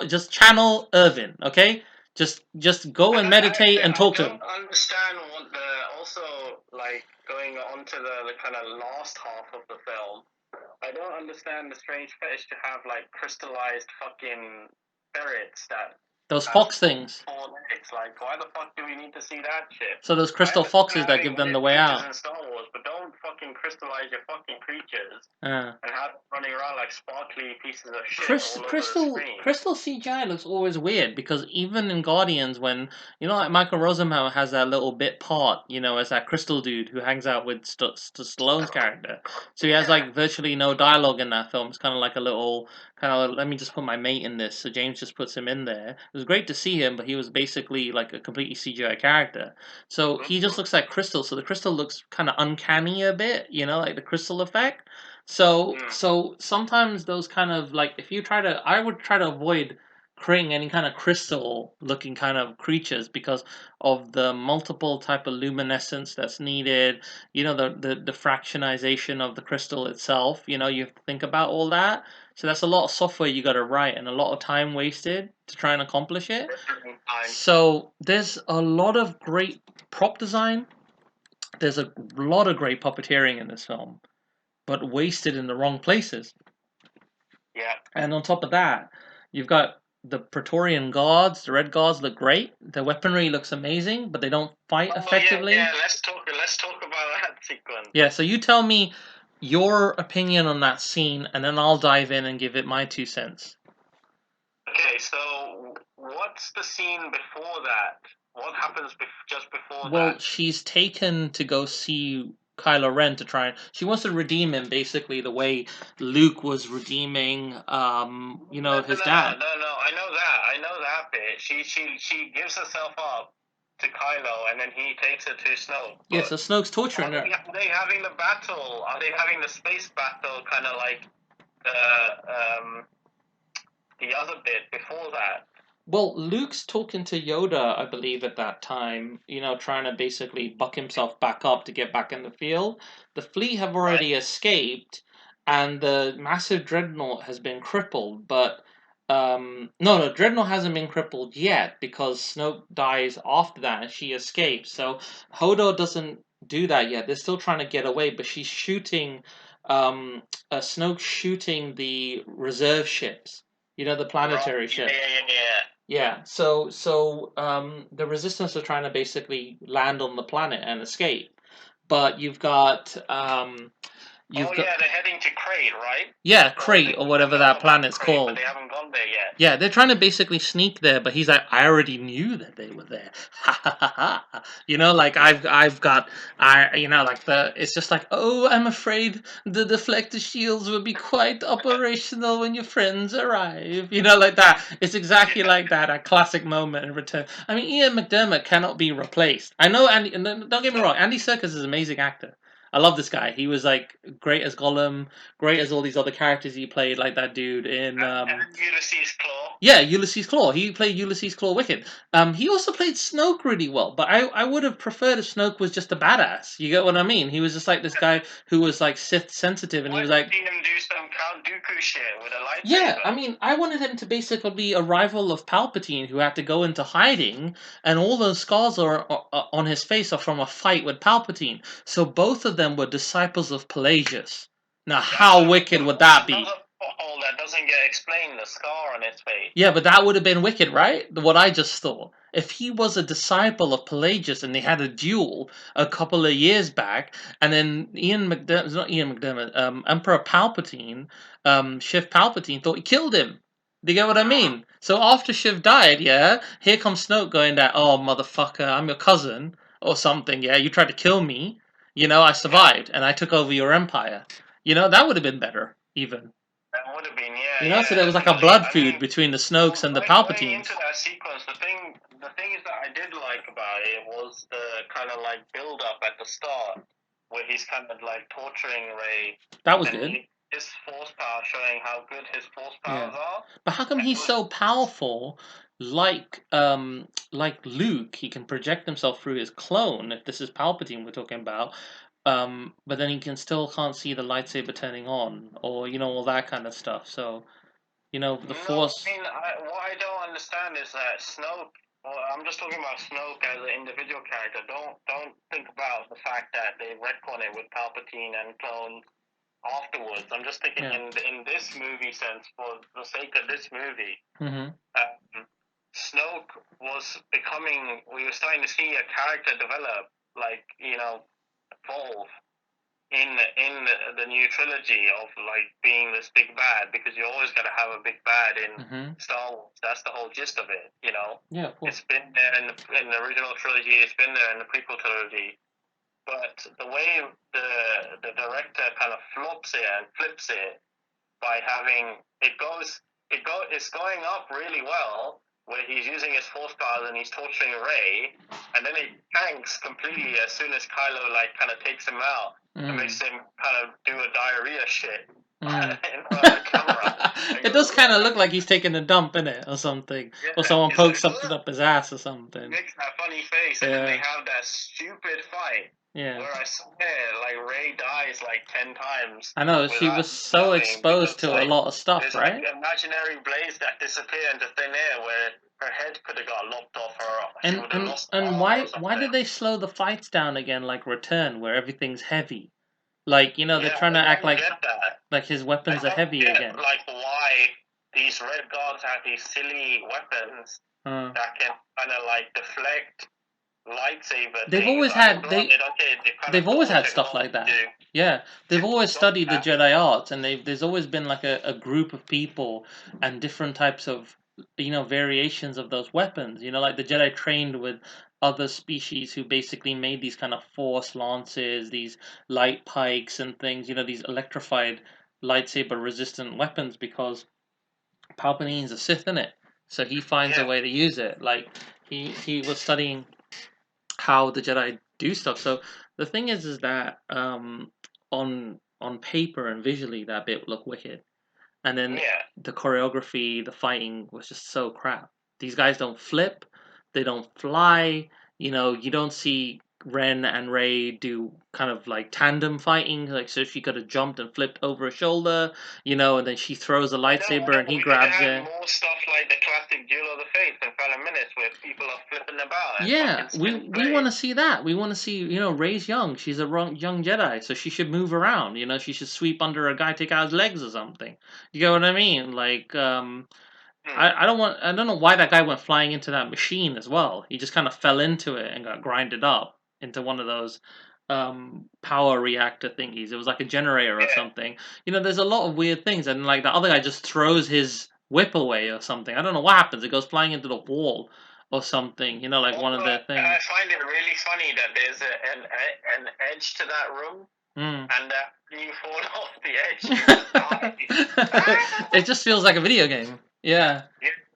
just channel Irvin, okay? Just go and meditate and talk to him. I don't understand what also, like, going on to the kind of last half of the film, I don't understand the strange fetish to have, like, crystallized fucking ferrets that... Those fox things. Like, why the fuck do we need to see that shit? So those crystal foxes that give them the way out. In Star Wars, but don't fucking crystallize your fucking creatures and have them running around like sparkly pieces of shit all over the screen. Crystal CGI looks always weird because even in Guardians, when you know, like Michael Rosenbaum has that little bit part, you know, as that crystal dude who hangs out with Stallone's character, so he has like virtually no dialogue in that film. It's kind of like a little let me just put my mate in this. So James just puts him in there. It was great to see him, but he was basically like a completely CGI character. So he just looks like crystal. So the crystal looks kind of uncanny a bit, you know, like the crystal effect. So sometimes those kind of like I would try to avoid creating any kind of crystal looking kind of creatures because of the multiple type of luminescence that's needed, you know, the fractionization of the crystal itself, you know, you have to think about all that. So that's a lot of software you got to write and a lot of time wasted to try and accomplish it. So there's a lot of great prop design. There's a lot of great puppeteering in this film, but wasted in the wrong places. Yeah. And on top of that, you've got the Praetorian Guards, the Red Guards look great. The weaponry looks amazing, but they don't fight effectively. Yeah. Let's talk about that sequence. Yeah, so you tell me your opinion on that scene, and then I'll dive in and give it my 2 cents. Okay, so what's the scene before that? What happens just before that? Well, she's taken to go see Kylo Ren to try. She wants to redeem him, basically the way Luke was redeeming, his dad. No. I know that bit. She gives herself up to Kylo, and then he takes her to Snoke. Yeah, so Snoke's torturing her. Are they having the battle? Are they having the space battle, kind of like the other bit before that? Well, Luke's talking to Yoda, I believe, at that time, trying to basically buck himself back up to get back in the field. The fleet have already escaped, and the massive dreadnought has been crippled, but no, dreadnought hasn't been crippled yet because Snoke dies after that and she escapes. So Hodor doesn't do that yet. They're still trying to get away, but she's shooting, Snoke's shooting the reserve ships. The planetary ship. Yeah, so the Resistance are trying to basically land on the planet and escape, but you've got they're heading to Crate, right? Yeah, Crate or whatever that planet's called. But they haven't gone there yet. Yeah, they're trying to basically sneak there, but he's like, I already knew that they were there. Ha ha ha ha. It's just like, oh, I'm afraid the deflector shields will be quite operational when your friends arrive. Like that. It's exactly like that, a classic moment in Return. I mean, Ian McDiarmid cannot be replaced. I know Andy, and don't get me wrong, Andy Serkis is an amazing actor. I love this guy. He was like great as Gollum, great as all these other characters he played, like that dude in Ulysses Claw. Yeah, Ulysses Claw. He played Ulysses Claw Wicked. He also played Snoke really well, but I would have preferred if Snoke was just a badass. You get what I mean? He was just like this guy who was like Sith sensitive, and he was like, seen him do some Count Dooku shit with a lightsaber. Yeah, I mean, I wanted him to basically be a rival of Palpatine who had to go into hiding, and all those scars are on his face are from a fight with Palpatine. So both of them were disciples of Pelagius. Now, how wicked would that be? That doesn't get explained, the scar on his face. Yeah, but that would have been wicked, right? What I just thought. If he was a disciple of Pelagius and they had a duel a couple of years back, and then Emperor Palpatine, Shiv Palpatine thought he killed him. Do you get what I mean? So after Shiv died, yeah, here comes Snoke going that, oh, motherfucker, I'm your cousin, or something, yeah, you tried to kill me, I survived, and I took over your empire. That would have been better, even. That would have been, yeah. So there was like a blood feud between the Snokes and the Palpatines. Going into that sequence, the thing is that I did like about it was the kind of like build up at the start, where he's kind of like torturing Rey. That was good. His force power, showing how good his force powers are. But how come he's so powerful? Like Luke, he can project himself through his clone. If this is Palpatine we're talking about. But then he can't see the lightsaber turning on, or all that kind of stuff. So, the Force. I mean, what I don't understand is that Snoke. Well, I'm just talking about Snoke as an individual character. Don't think about the fact that they retcon it with Palpatine and clones afterwards. I'm just thinking in this movie sense, for the sake of this movie, Snoke was becoming. We were starting to see a character develop, like evolve in the new trilogy of like being this big bad, because you always got to have a big bad in Star Wars. That's the whole gist of it, Yeah, of course. It's been there in the original trilogy. It's been there in the prequel trilogy. But the way the director kind of flops it and flips it by having it's going up really well, where he's using his force powers and he's torturing Rey, and then it tanks completely as soon as Kylo like kind of takes him out and makes him kind of do a diarrhea shit in front of the camera. It does kind of look like he's taking a dump in it or something, or someone pokes something up his ass or something. Makes that funny face, and then they have that stupid fight. Yeah. Where I swear, like Rey dies like 10 times. I know, she was so exposed to a lot of stuff, right? Like imaginary blades that disappear into thin air, where her head could have got lopped off her. And why did they slow the fights down again, like Return, where everything's heavy? Like, they're trying to act like his weapons are heavy again. Like why these red guards have these silly weapons that can kind of like deflect lightsaber They've things. always I mean, had granted, okay, they've always had stuff like that. Yeah, they've always studied the Jedi arts, and there's always been like a group of people and different types of variations of those weapons. Like the Jedi trained with other species who basically made these kind of force lances, these light pikes and things. These electrified lightsaber resistant weapons because Palpatine's a Sith in it, so he finds a way to use it. Like he was studying how the Jedi do stuff. So the thing is that on paper and visually that bit looked wicked, and then the choreography, the fighting was just so crap. These guys don't flip, they don't fly. You don't see Ren and Rey do kind of like tandem fighting, like so she could have jumped and flipped over a shoulder, and then she throws a lightsaber and he grabs it. More stuff like the classic Duel of the Fates and Phantom Menace where people are flipping about. Yeah, we want to see that. We want to see, Rey's young. She's a young Jedi, so she should move around. She should sweep under a guy, take out his legs or something. You get what I mean? Like, I don't know why that guy went flying into that machine as well. He just kind of fell into it and got grinded up into one of those power reactor thingies. It was like a generator or something. There's a lot of weird things, and like the other guy just throws his whip away or something. I don't know what happens. It goes flying into the wall or something. Like one of their things. I find it really funny that there's an edge to that room. And you fall off the edge. It just feels like a video game. Yeah.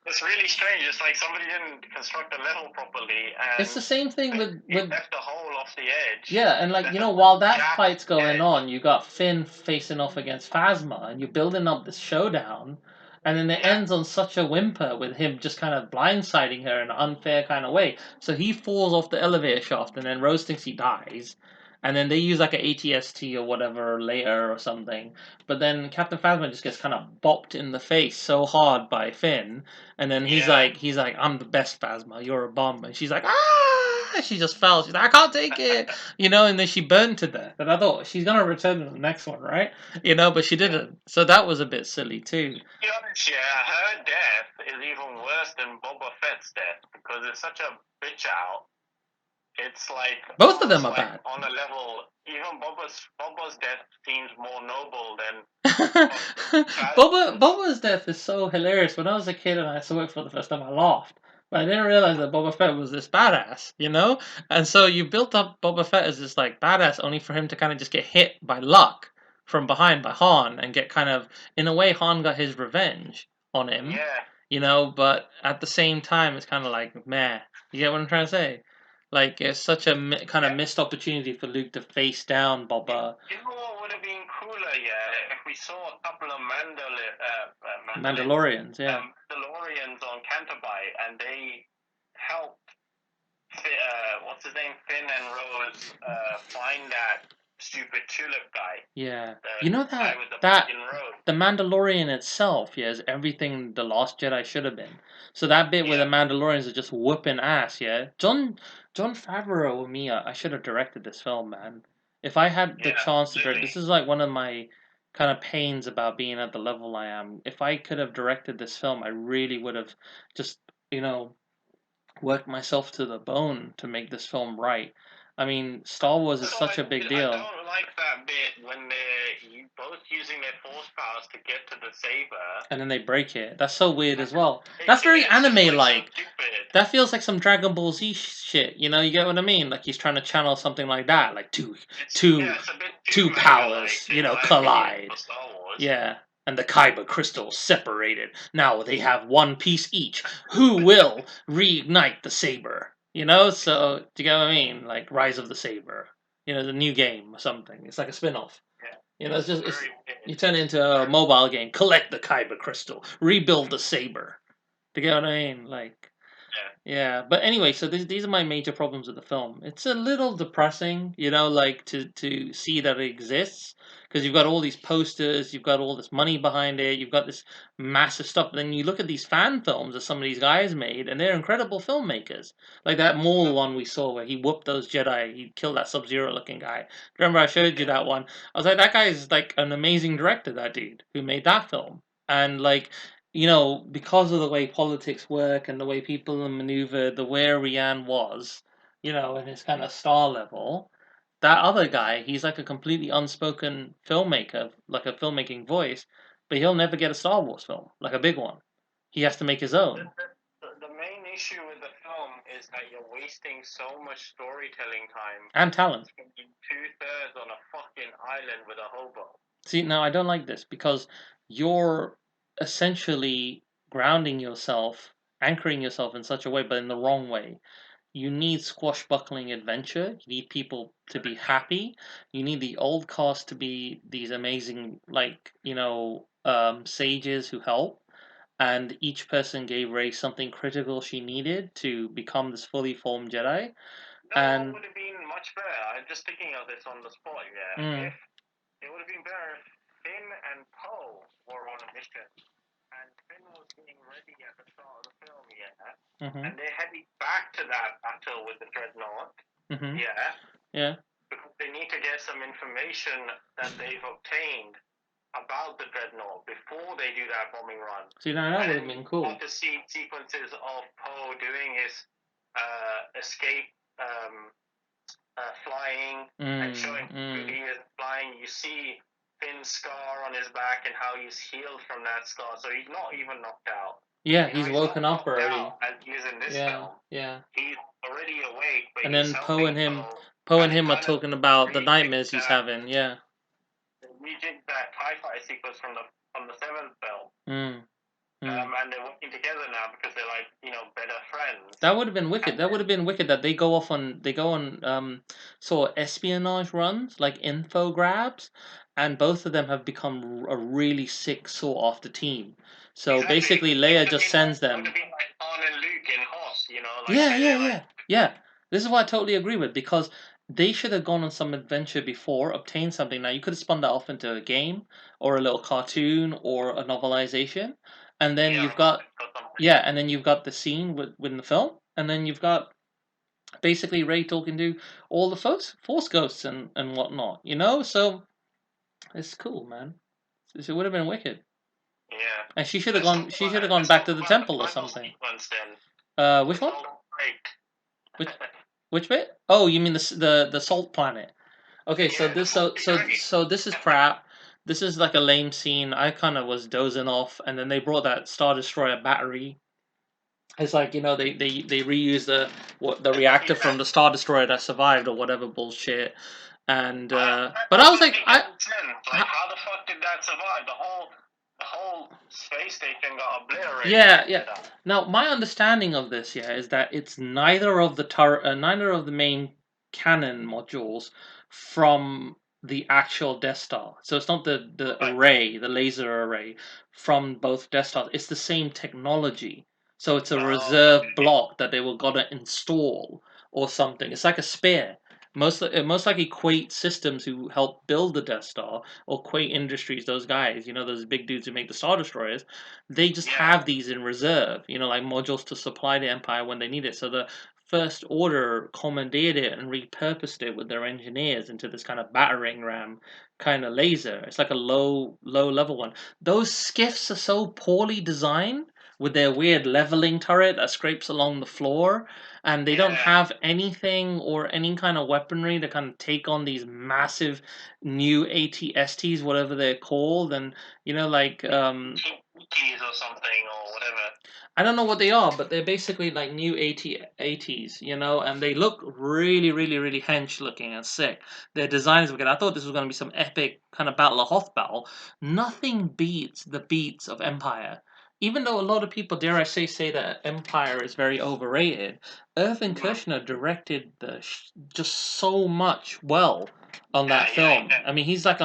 It's really strange. It's like somebody didn't construct the level properly. And it's the same thing with left the hole off the edge. Yeah, and like while that fight's going on, you got Finn facing off against Phasma, and you're building up this showdown, and then it ends on such a whimper with him just kind of blindsiding her in an unfair kind of way. So he falls off the elevator shaft, and then Rose thinks he dies. And then they use like an ATST or whatever later or something. But then Captain Phasma just gets kind of bopped in the face so hard by Finn. And then he's like, I'm the best Phasma, you're a bum. And she's like, ah! She just fell. She's like, I can't take it. And then she burned to death. And I thought, she's going to return in the next one, right? But she didn't. So that was a bit silly too. To be honest, her death is even worse than Boba Fett's death. Because it's such a bitch out. It's like both of them are bad. On a level, even Boba's death seems more noble than Boba's death is so hilarious. When I was a kid and I saw it for the first time, I laughed. But I didn't realize that Boba Fett was this badass, And so you built up Boba Fett as this like badass, only for him to kind of just get hit by luck from behind by Han and get kind of, in a way, Han got his revenge on him. Yeah. But at the same time, it's kind of like, meh. You get what I'm trying to say? Like, it's such a kind of missed opportunity for Luke to face down Boba. You know what would have been cooler, if we saw a couple of Mandalorians, yeah. Mandalorians on Canterbury, and they helped, what's his name, Finn and Rose, find that stupid tulip guy. Yeah. That the Mandalorian itself, is everything the Last Jedi should have been. So that bit where the Mandalorians are just whooping ass, Jon Favreau and me, I should have directed this film, man. If I had the chance to direct, this is like one of my kind of pains about being at the level I am. If I could have directed this film, I really would have just, worked myself to the bone to make this film right. I mean, Star Wars is such a big deal. I don't like that bit when they're both using their force powers to get to the saber. And then they break it. That's so weird as well. That's very anime-like. That feels like some Dragon Ball Z shit. You get what I mean? Like he's trying to channel something like that. Like two powers, collide. Yeah. And the Kyber crystals separated. Now they have one piece each. Who will reignite the saber? So do you get what I mean? Like Rise of the Saber, the new game or something. It's like a spin-off. It's just you turn it into a mobile game. Collect the Kyber crystal, rebuild the saber. Do you get what I mean? Like, yeah. But anyway, so these are my major problems with the film. It's a little depressing, like to see that it exists. Because you've got all these posters, you've got all this money behind it, you've got this massive stuff. Then you look at these fan films that some of these guys made, and they're incredible filmmakers. Like that Maul one we saw where he whooped those Jedi, he killed that Sub-Zero looking guy. Remember I showed you that one? I was like, that guy is like an amazing director, that dude, who made that film. And like, you know, because of the way politics work and the way people maneuver, the where Rian was, you know, in his kind of star level, that other guy, he's like a completely unspoken filmmaker, like a filmmaking voice, but he'll never get a Star Wars film, like a big one. He has to make his own. The main issue with the film is that you're wasting so much storytelling time And talent. spending 2/3 on a fucking island with a hobo. See, now I don't like this because you're essentially grounding yourself, anchoring yourself in such a way, but in the wrong way. You need swashbuckling adventure. You need people to be happy. You need the old cast to be these amazing, like, you know, sages who help. And each person gave Rey something critical she needed to become this fully formed Jedi. That would have been much better. I'm just thinking of this on the spot, yeah. Mm. If it would have been better if Finn and Poe were on a mission, and Finn was getting ready at the start of the film, yeah, and they're heading back to that battle with the Dreadnought, yeah, because they need to get some information that they've obtained about the Dreadnought before they do that bombing run. See, now that would have been cool. To see sequences of Poe doing his escape, flying, and showing who he is flying. You see Finn's scar on his back and how he's healed from that scar, so he's not even knocked out. Yeah, he's woken up already. As he is in this film. Yeah. He's already awake, but and then Poe and him are talking about the nightmares he's having. Yeah. We did that TIE fighter sequence from the seventh film. And they're working together now because they're like, you know, better friends. That would have been wicked. That would have been wicked that they go on sort of espionage runs, like info grabs, and both of them have become a really sick sought after team. So basically Leia just sends them. It would have been like Han and Luke in Hoss, you know, like yeah. This is what I totally agree with, because they should have gone on some adventure before, obtained something. Now you could have spun that off into a game or a little cartoon or a novelization. And then you've got and then you've got the scene with the film, and then you've got basically Rey talking to all the force ghosts and whatnot, you know. So it's cool, man. It would have been wicked. Yeah. And she should have gone. She should have gone back to the temple or something. Which one? Which bit? Oh, you mean the salt planet? Okay, so this this is crap. This is like a lame scene. I kind of was dozing off, and then they brought that Star Destroyer battery. It's like, you know, they reuse the reactor from the Star Destroyer that survived or whatever bullshit. And but I was like, how the fuck did that survive? The whole space station got obliterated. Yeah. Now my understanding of this, is that it's neither of the main cannon modules from the actual Death Star. So it's not the array, the laser array from both Death Stars. It's the same technology. So it's a reserve block that they were gonna install or something. It's like a spare. Most likely Quate Systems, who helped build the Death Star, or Quate Industries, those guys, you know, those big dudes who make the Star Destroyers, they just have these in reserve, you know, like modules to supply the Empire when they need it. So the First Order commandeered it and repurposed it with their engineers into this kind of battering ram kind of laser. It's like a low level one. Those skiffs are so poorly designed with their weird leveling turret that scrapes along the floor, and they don't have anything or any kind of weaponry to kind of take on these massive new ATSTs, whatever they're called, and you know, like keys or something or whatever. I don't know what they are, but they're basically like new ATs, you know, and they look really, really, really hench looking and sick. Their designs were good. I thought this was going to be some epic kind of Battle of Hoth battle. Nothing beats the beats of Empire. Even though a lot of people, dare I say that Empire is very overrated, Irvin Kershner directed just so much well on that film. I mean, he's like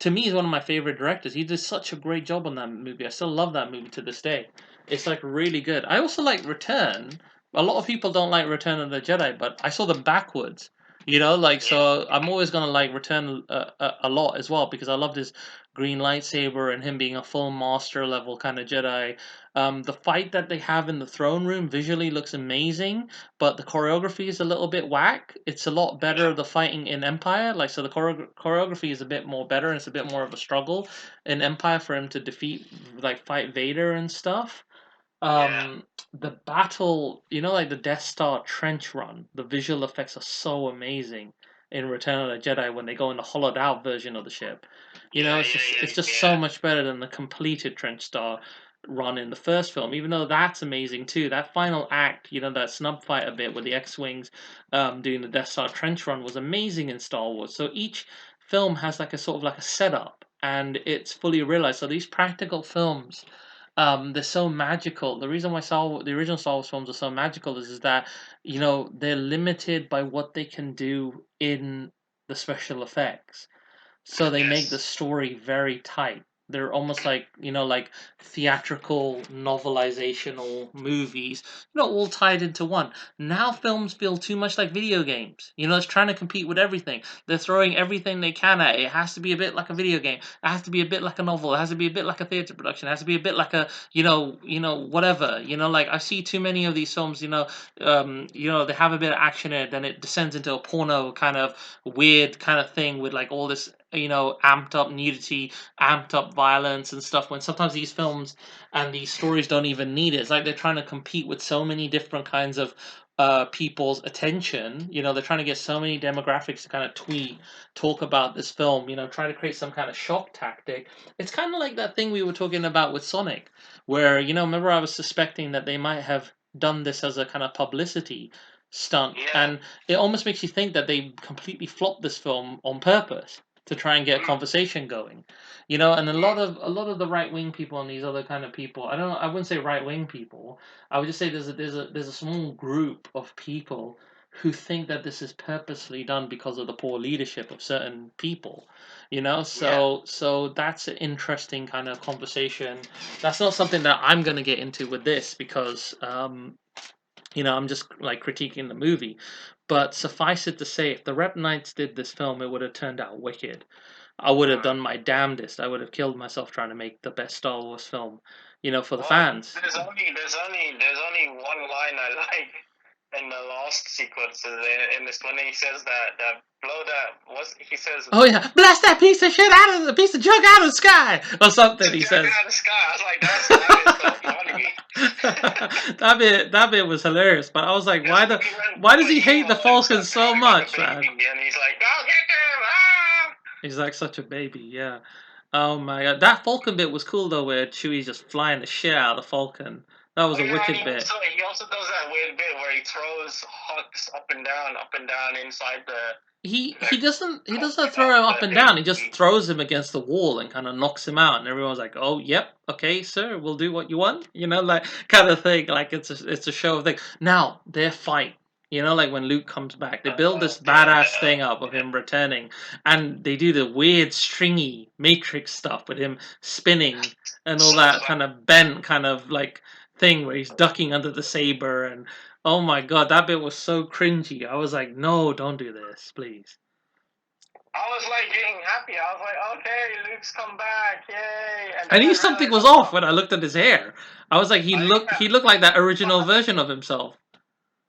to me, he's one of my favorite directors. He did such a great job on that movie. I still love that movie to this day. It's like really good. I also like Return. A lot of people don't like Return of the Jedi, but I saw them backwards. You know, like, so I'm always gonna like return a lot as well because I loved his green lightsaber and him being a full master level kind of Jedi. The fight that they have in the throne room visually looks amazing, but the choreography is a little bit whack. It's a lot better the fighting in Empire, like, so the choreography is a bit more better and it's a bit more of a struggle in Empire for him to defeat, like, fight Vader and stuff. The battle, you know, like the Death Star trench run, the visual effects are so amazing in Return of the Jedi when they go in the hollowed out version of the ship. You know, it's just so much better than the completed trench star run in the first film, even though that's amazing too. That final act, you know, that snub fight a bit with the X-Wings doing the Death Star trench run was amazing in Star Wars. So each film has like a sort of like a setup and it's fully realized. So these practical films, they're so magical. The reason why the original Star Wars films are so magical is that, you know, they're limited by what they can do in the special effects, so they make the story very tight. They're almost like, you know, like theatrical novelizational movies, you know, all tied into one. Now films feel too much like video games. You know, it's trying to compete with everything. They're throwing everything they can at it. It has to be a bit like a video game. It has to be a bit like a novel. It has to be a bit like a theater production. It has to be a bit like a, whatever. You know, like I see too many of these films. They have a bit of action in it, then it descends into a porno kind of weird kind of thing with like all this, you know, amped up nudity, amped up violence and stuff, when sometimes these films and these stories don't even need it. It's like they're trying to compete with so many different kinds of people's attention. You know, they're trying to get so many demographics to kind of talk about this film, you know, try to create some kind of shock tactic. It's kind of like that thing we were talking about with Sonic, where, you know, remember I was suspecting that they might have done this as a kind of publicity stunt, and it almost makes you think that they completely flopped this film on purpose to try and get a conversation going, you know. And a lot of the right wing people and these other kind of people, I don't know, I wouldn't say right wing people, I would just say there's a small group of people who think that this is purposely done because of the poor leadership of certain people, you know. So that's an interesting kind of conversation. That's not something that I'm going to get into with this because I'm just like critiquing the movie. But suffice it to say, if the Rep Knights did this film, it would have turned out wicked. I would have done my damnedest. I would have killed myself trying to make the best Star Wars film, you know, for the fans. There's only one line I like in the last sequence in this when he says that blow that, what he says. Oh yeah, blast that piece of shit out of the piece of junk out of the sky or something. He says. Out of the sky. I was like, that is so that funny. bit was hilarious, but I was like, why does he hate the Falcon so much, man? And he's like, go get them! Ah! He's like such a baby, yeah. Oh my god, that Falcon bit was cool though, where Chewie's just flying the shit out of the Falcon. That was a wicked bit. He also does that weird bit where he throws Hux up and down inside the. He doesn't throw him up and down. He just throws him against the wall and kind of knocks him out, and everyone's like, "Oh, yep, okay, sir, we'll do what you want," you know, like kind of thing. Like it's a show of thing. Now their fight, you know, like when Luke comes back, they build this badass thing up of him returning, and they do the weird stringy Matrix stuff with him spinning and all that kind of bent kind of like thing where he's ducking under the saber. And oh my god, that bit was so cringy. I was like, no, don't do this, please. I was like getting happy. I was like, okay, Luke's come back, yay! And I knew something was off when I looked at his hair. I was like, he looked like that original version of himself.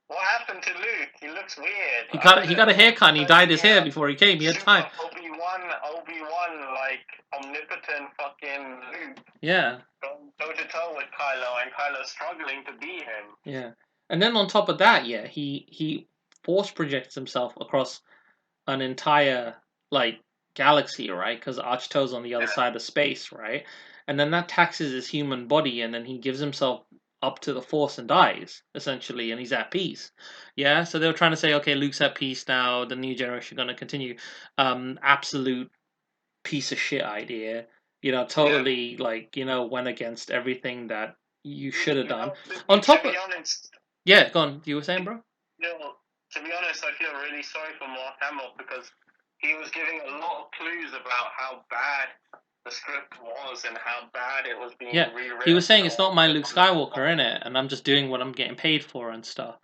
What happened to Luke? He looks weird. He got a haircut and he dyed his hair before he came. He had time. Obi-Wan, like omnipotent fucking Luke. Yeah. Going toe to toe with Kylo, and Kylo's struggling to beat him. Yeah. And then on top of that, yeah, he force projects himself across an entire like galaxy, right? Because Archto's on the other side of space, right? And then that taxes his human body, and then he gives himself up to the Force and dies essentially, and he's at peace. Yeah. So they were trying to say, okay, Luke's at peace now. The new generation going to continue. Absolute piece of shit idea. You know, totally like, you know, went against everything that you should have done. On top of, yeah, go on. You were saying, bro? To be honest, I feel really sorry for Mark Hamill because he was giving a lot of clues about how bad the script was and how bad it was being rewritten. He was saying it's not my Luke Skywalker in it, and I'm just doing what I'm getting paid for and stuff.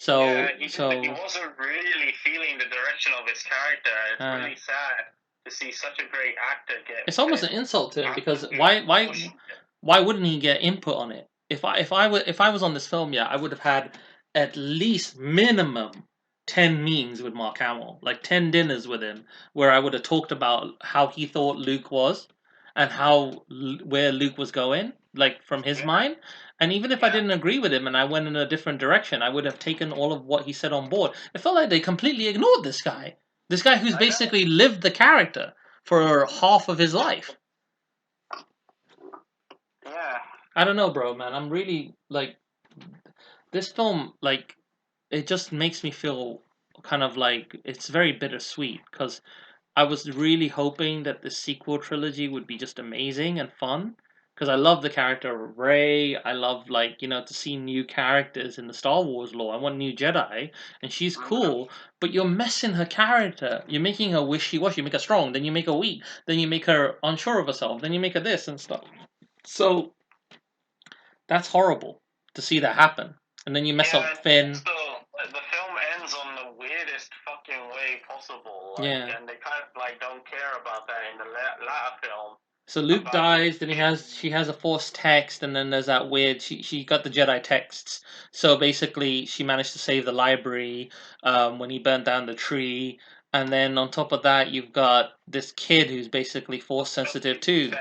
So he wasn't really feeling the direction of his character. It's really sad to see such a great actor get. It's almost an insult to him because why wouldn't he get input on it? If I was on this film, yeah, I would have had at least minimum 10 meetings with Mark Hamill, like 10 dinners with him, where I would have talked about how he thought Luke was and where Luke was going, like from his mind. And even if I didn't agree with him and I went in a different direction, I would have taken all of what he said on board. It felt like they completely ignored this guy. This guy who's basically lived the character for half of his life. Yeah. I don't know, bro, man. I'm really like this film. Like, it just makes me feel kind of like it's very bittersweet because I was really hoping that the sequel trilogy would be just amazing and fun. Because I love the character of Rey. I love, like, to see new characters in the Star Wars lore. I want new Jedi, and she's cool, but you're messing her character. You're making her wishy-washy. You make her strong, then you make her weak, then you make her unsure of herself, then you make her this and stuff. So, that's horrible to see that happen. And then you mess up Finn. So, the film ends on the weirdest fucking way possible. And they kind of, don't care about that in the latter film. So Luke dies, then she has a Force text, and then there's that weird she got the Jedi texts. So basically, she managed to save the library when he burnt down the tree, and then on top of that, you've got this kid who's basically Force sensitive too.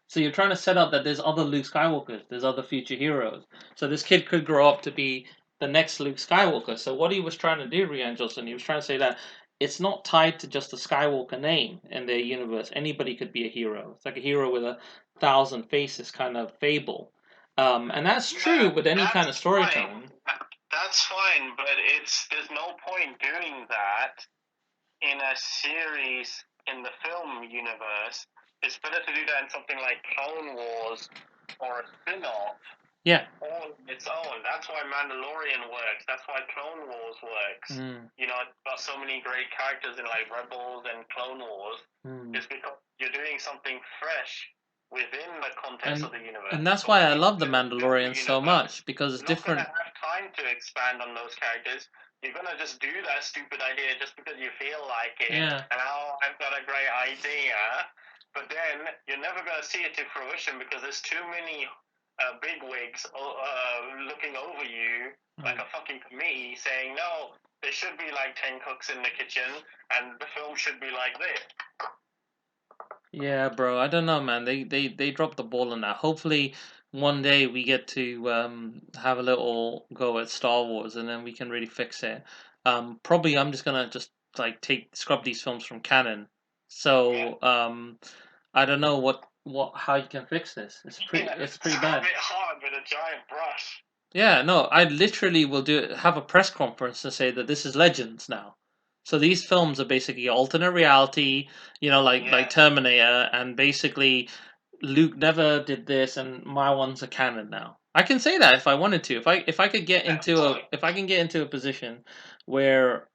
So you're trying to set up that there's other Luke Skywalkers, there's other future heroes. So this kid could grow up to be the next Luke Skywalker. So what he was trying to do, Rian Johnson, he was trying to say that it's not tied to just the Skywalker name in their universe. Anybody could be a hero. It's like a hero with 1,000 faces kind of fable. And that's true with any kind of storytelling. That's fine, but there's no point doing that in a series in the film universe. It's better to do that in something like Clone Wars or a spin-off. Yeah. On its own. That's why Mandalorian works. That's why Clone Wars works. It's got so many great characters in Rebels and Clone Wars. It's because you're doing something fresh within the context of the universe. And that's why I love the Mandalorian so much, because it's different. You're not going to have time to expand on those characters. You're going to just do that stupid idea just because you feel like it. Yeah. And I've got a great idea. But then you're never going to see it to fruition because there's too many bigwigs looking over you like a fucking committee saying, no, there should be 10 cooks in the kitchen and the film should be like this. Yeah, bro. I don't know, man. They dropped the ball on that. Hopefully, one day we get to have a little go at Star Wars, and then we can really fix it. Probably I'm just gonna scrub these films from canon. So I don't know how you can fix this. It's pretty bad. Scrub it hard with a giant brush. Yeah, no, I literally will have a press conference and say that this is Legends now. So these films are basically alternate reality, like Terminator, and basically Luke never did this, and my ones are canon now. I can say that if I wanted to. If I could get into a position where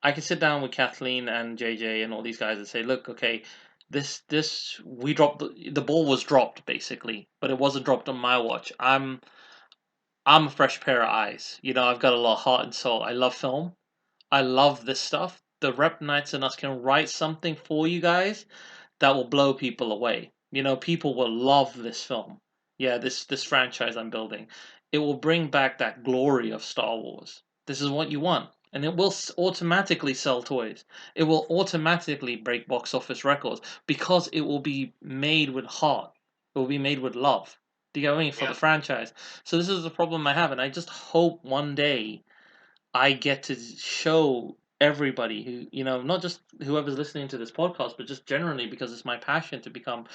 I could sit down with Kathleen and JJ and all these guys and say, look, okay, this we dropped the ball was dropped basically, but it wasn't dropped on my watch. I'm a fresh pair of eyes. I've got a lot of heart and soul. I love film. I love this stuff. The R.E.P Knights and us can write something for you guys that will blow people away. People will love this film. Yeah, this franchise I'm building. It will bring back that glory of Star Wars. This is what you want. And it will automatically sell toys. It will automatically break box office records because it will be made with heart. It will be made with love. Do you get what I mean? For the franchise. So this is the problem I have, and I just hope one day I get to show everybody who, not just whoever's listening to this podcast, but just generally because it's my passion to become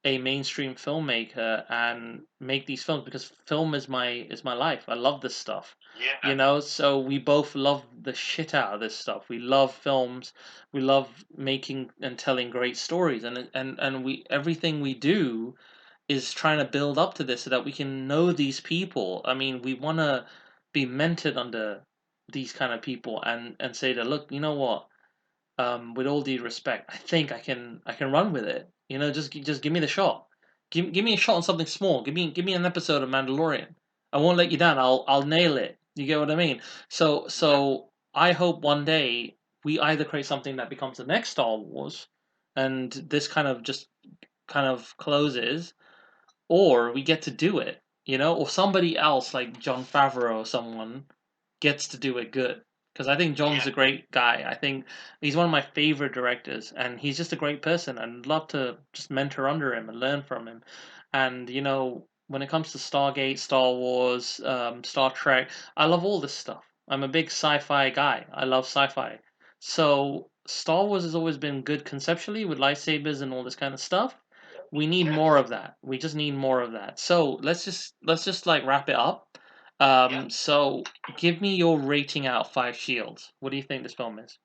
a mainstream filmmaker and make these films, because film is my life. I love this stuff. Yeah. So we both love the shit out of this stuff. We love films. We love making and telling great stories, and we everything we do is trying to build up to this so that we can know these people. I mean, we want to be mentored under these kind of people and say that, look, you know what? With all due respect, I think I can run with it. Just give me the shot. Give me a shot on something small. Give me an episode of Mandalorian. I won't let you down. I'll nail it. You get what I mean? So I hope one day we either create something that becomes the next Star Wars, and this kind of just kind of closes, or we get to do it, or somebody else like Jon Favreau or someone gets to do it good. Because I think John's Yeah. a great guy. I think he's one of my favorite directors, and he's just a great person. I'd love to just mentor under him and learn from him. And when it comes to Stargate, Star Wars, Star Trek, I love all this stuff. I'm a big sci-fi guy. I love sci-fi. So Star Wars has always been good conceptually with lightsabers and all this kind of stuff. We need Yeah. more of that. We just need more of that. So let's just like wrap it up. Yeah. So give me your rating out of 5 shields. What do you think this film is?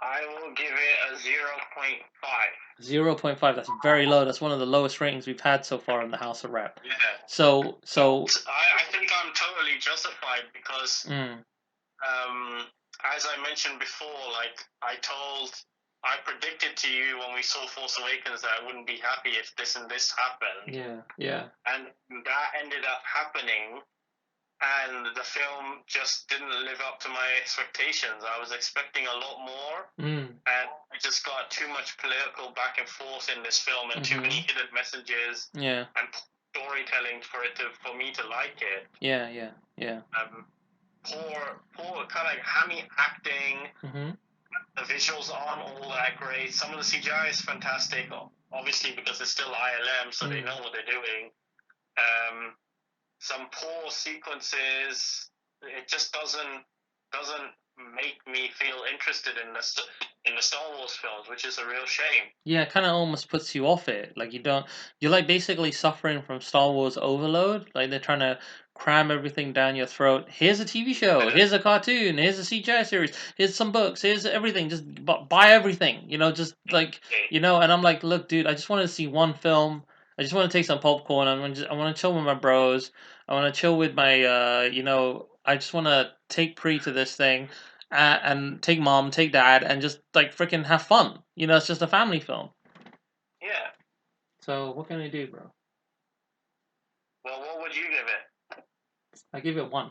I will give it a 0.5. 0.5. That's very low. That's one of the lowest ratings we've had so far in the House of Rep. Yeah. So I think I'm totally justified because, as I mentioned before, like I predicted to you when we saw Force Awakens that I wouldn't be happy if this and this happened. yeah. And that ended up happening, and the film just didn't live up to my expectations. I was expecting a lot more, and I just got too much political back and forth in this film, and too many hidden messages, Yeah. and storytelling for me to like it. Yeah. Poor kind of hammy acting. The visuals aren't all that great. Some of the CGI is fantastic, obviously because it's still ILM, so they know what they're doing. Some poor sequences. It just doesn't make me feel interested in the Star Wars films, which is a real shame. Yeah, it kind of almost puts you off it. Like you're like basically suffering from Star Wars overload. Like they're trying to cram everything down your throat. Here's a TV show. Here's a cartoon. Here's a CGI series. Here's some books. Here's everything. Just buy everything. Just like And I'm like, look, dude, I just want to see one film. I just want to take some popcorn. I want to chill with my bros. I want to chill with my I just want to take pre to this thing and take mom, take dad, and just like freaking have fun. It's just a family film. Yeah. So what can I do, bro? Well, what would you give it? I give it 1.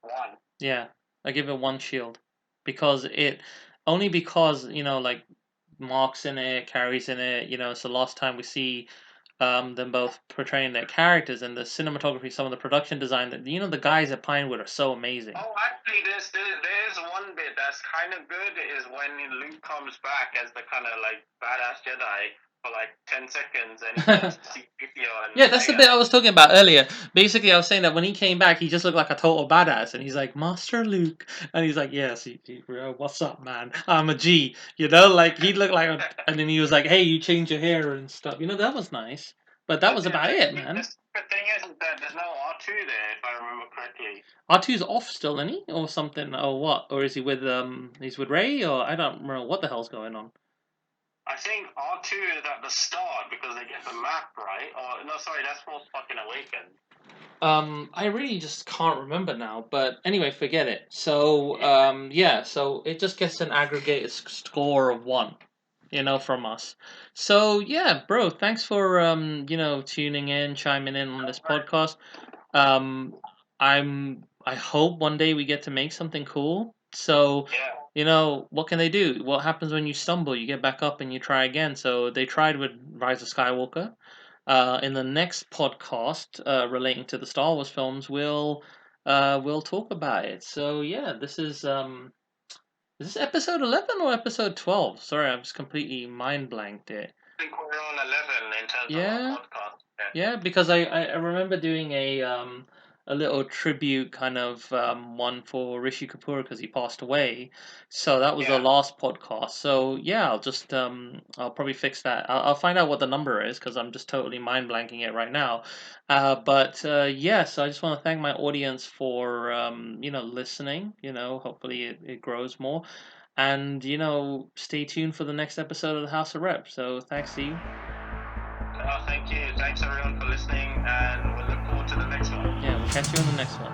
1. Yeah, I give it 1 shield because like Mark's in it, Carrie's in it. It's the last time we see them both portraying their characters, and the cinematography, some of the production design. That the guys at Pinewood are so amazing. Oh, actually, there's one bit that's kind of good is when Luke comes back as the kind of like badass Jedi for like 10 seconds, and he gets to see and yeah, that's the bit I was talking about earlier. Basically, I was saying that when he came back, he just looked like a total badass, and he's like, Master Luke, and he's like, yes, what's up, man? I'm a G, like he looked like, and then he was like, hey, you change your hair and stuff, that was nice, but that was about it, man. The thing is that there's no R2 there, if I remember correctly. R2's off still, isn't he, or something, or what? Or is he with he's with Rey, or I don't remember what the hell's going on. I think R2 is at the start because they get the map, right? Oh, no, sorry, that's Force fucking Awakens. I really just can't remember now, but anyway, forget it. So, so it just gets an aggregated score of 1, from us. So, yeah, bro, thanks for, tuning in, chiming in on this podcast. I hope one day we get to make something cool. So, what can they do? What happens when you stumble? You get back up and you try again. So they tried with Rise of Skywalker. In the next podcast relating to the Star Wars films, we'll talk about it. So yeah, this is this episode 11 or episode 12? Sorry, I was completely mind blanked it. I think we're on 11 in terms of our podcast. Yeah, because I remember doing a little tribute kind of one for Rishi Kapoor because he passed away. So that was the last podcast. So yeah, I'll probably fix that. I'll find out what the number is because I'm just totally mind blanking it right now. But yes, I just want to thank my audience for listening. Hopefully it grows more. And stay tuned for the next episode of the House of Rep. So thanks to you. Thank you. Thanks everyone for listening, and we'll look forward to the next one. Yeah, we'll catch you on the next one.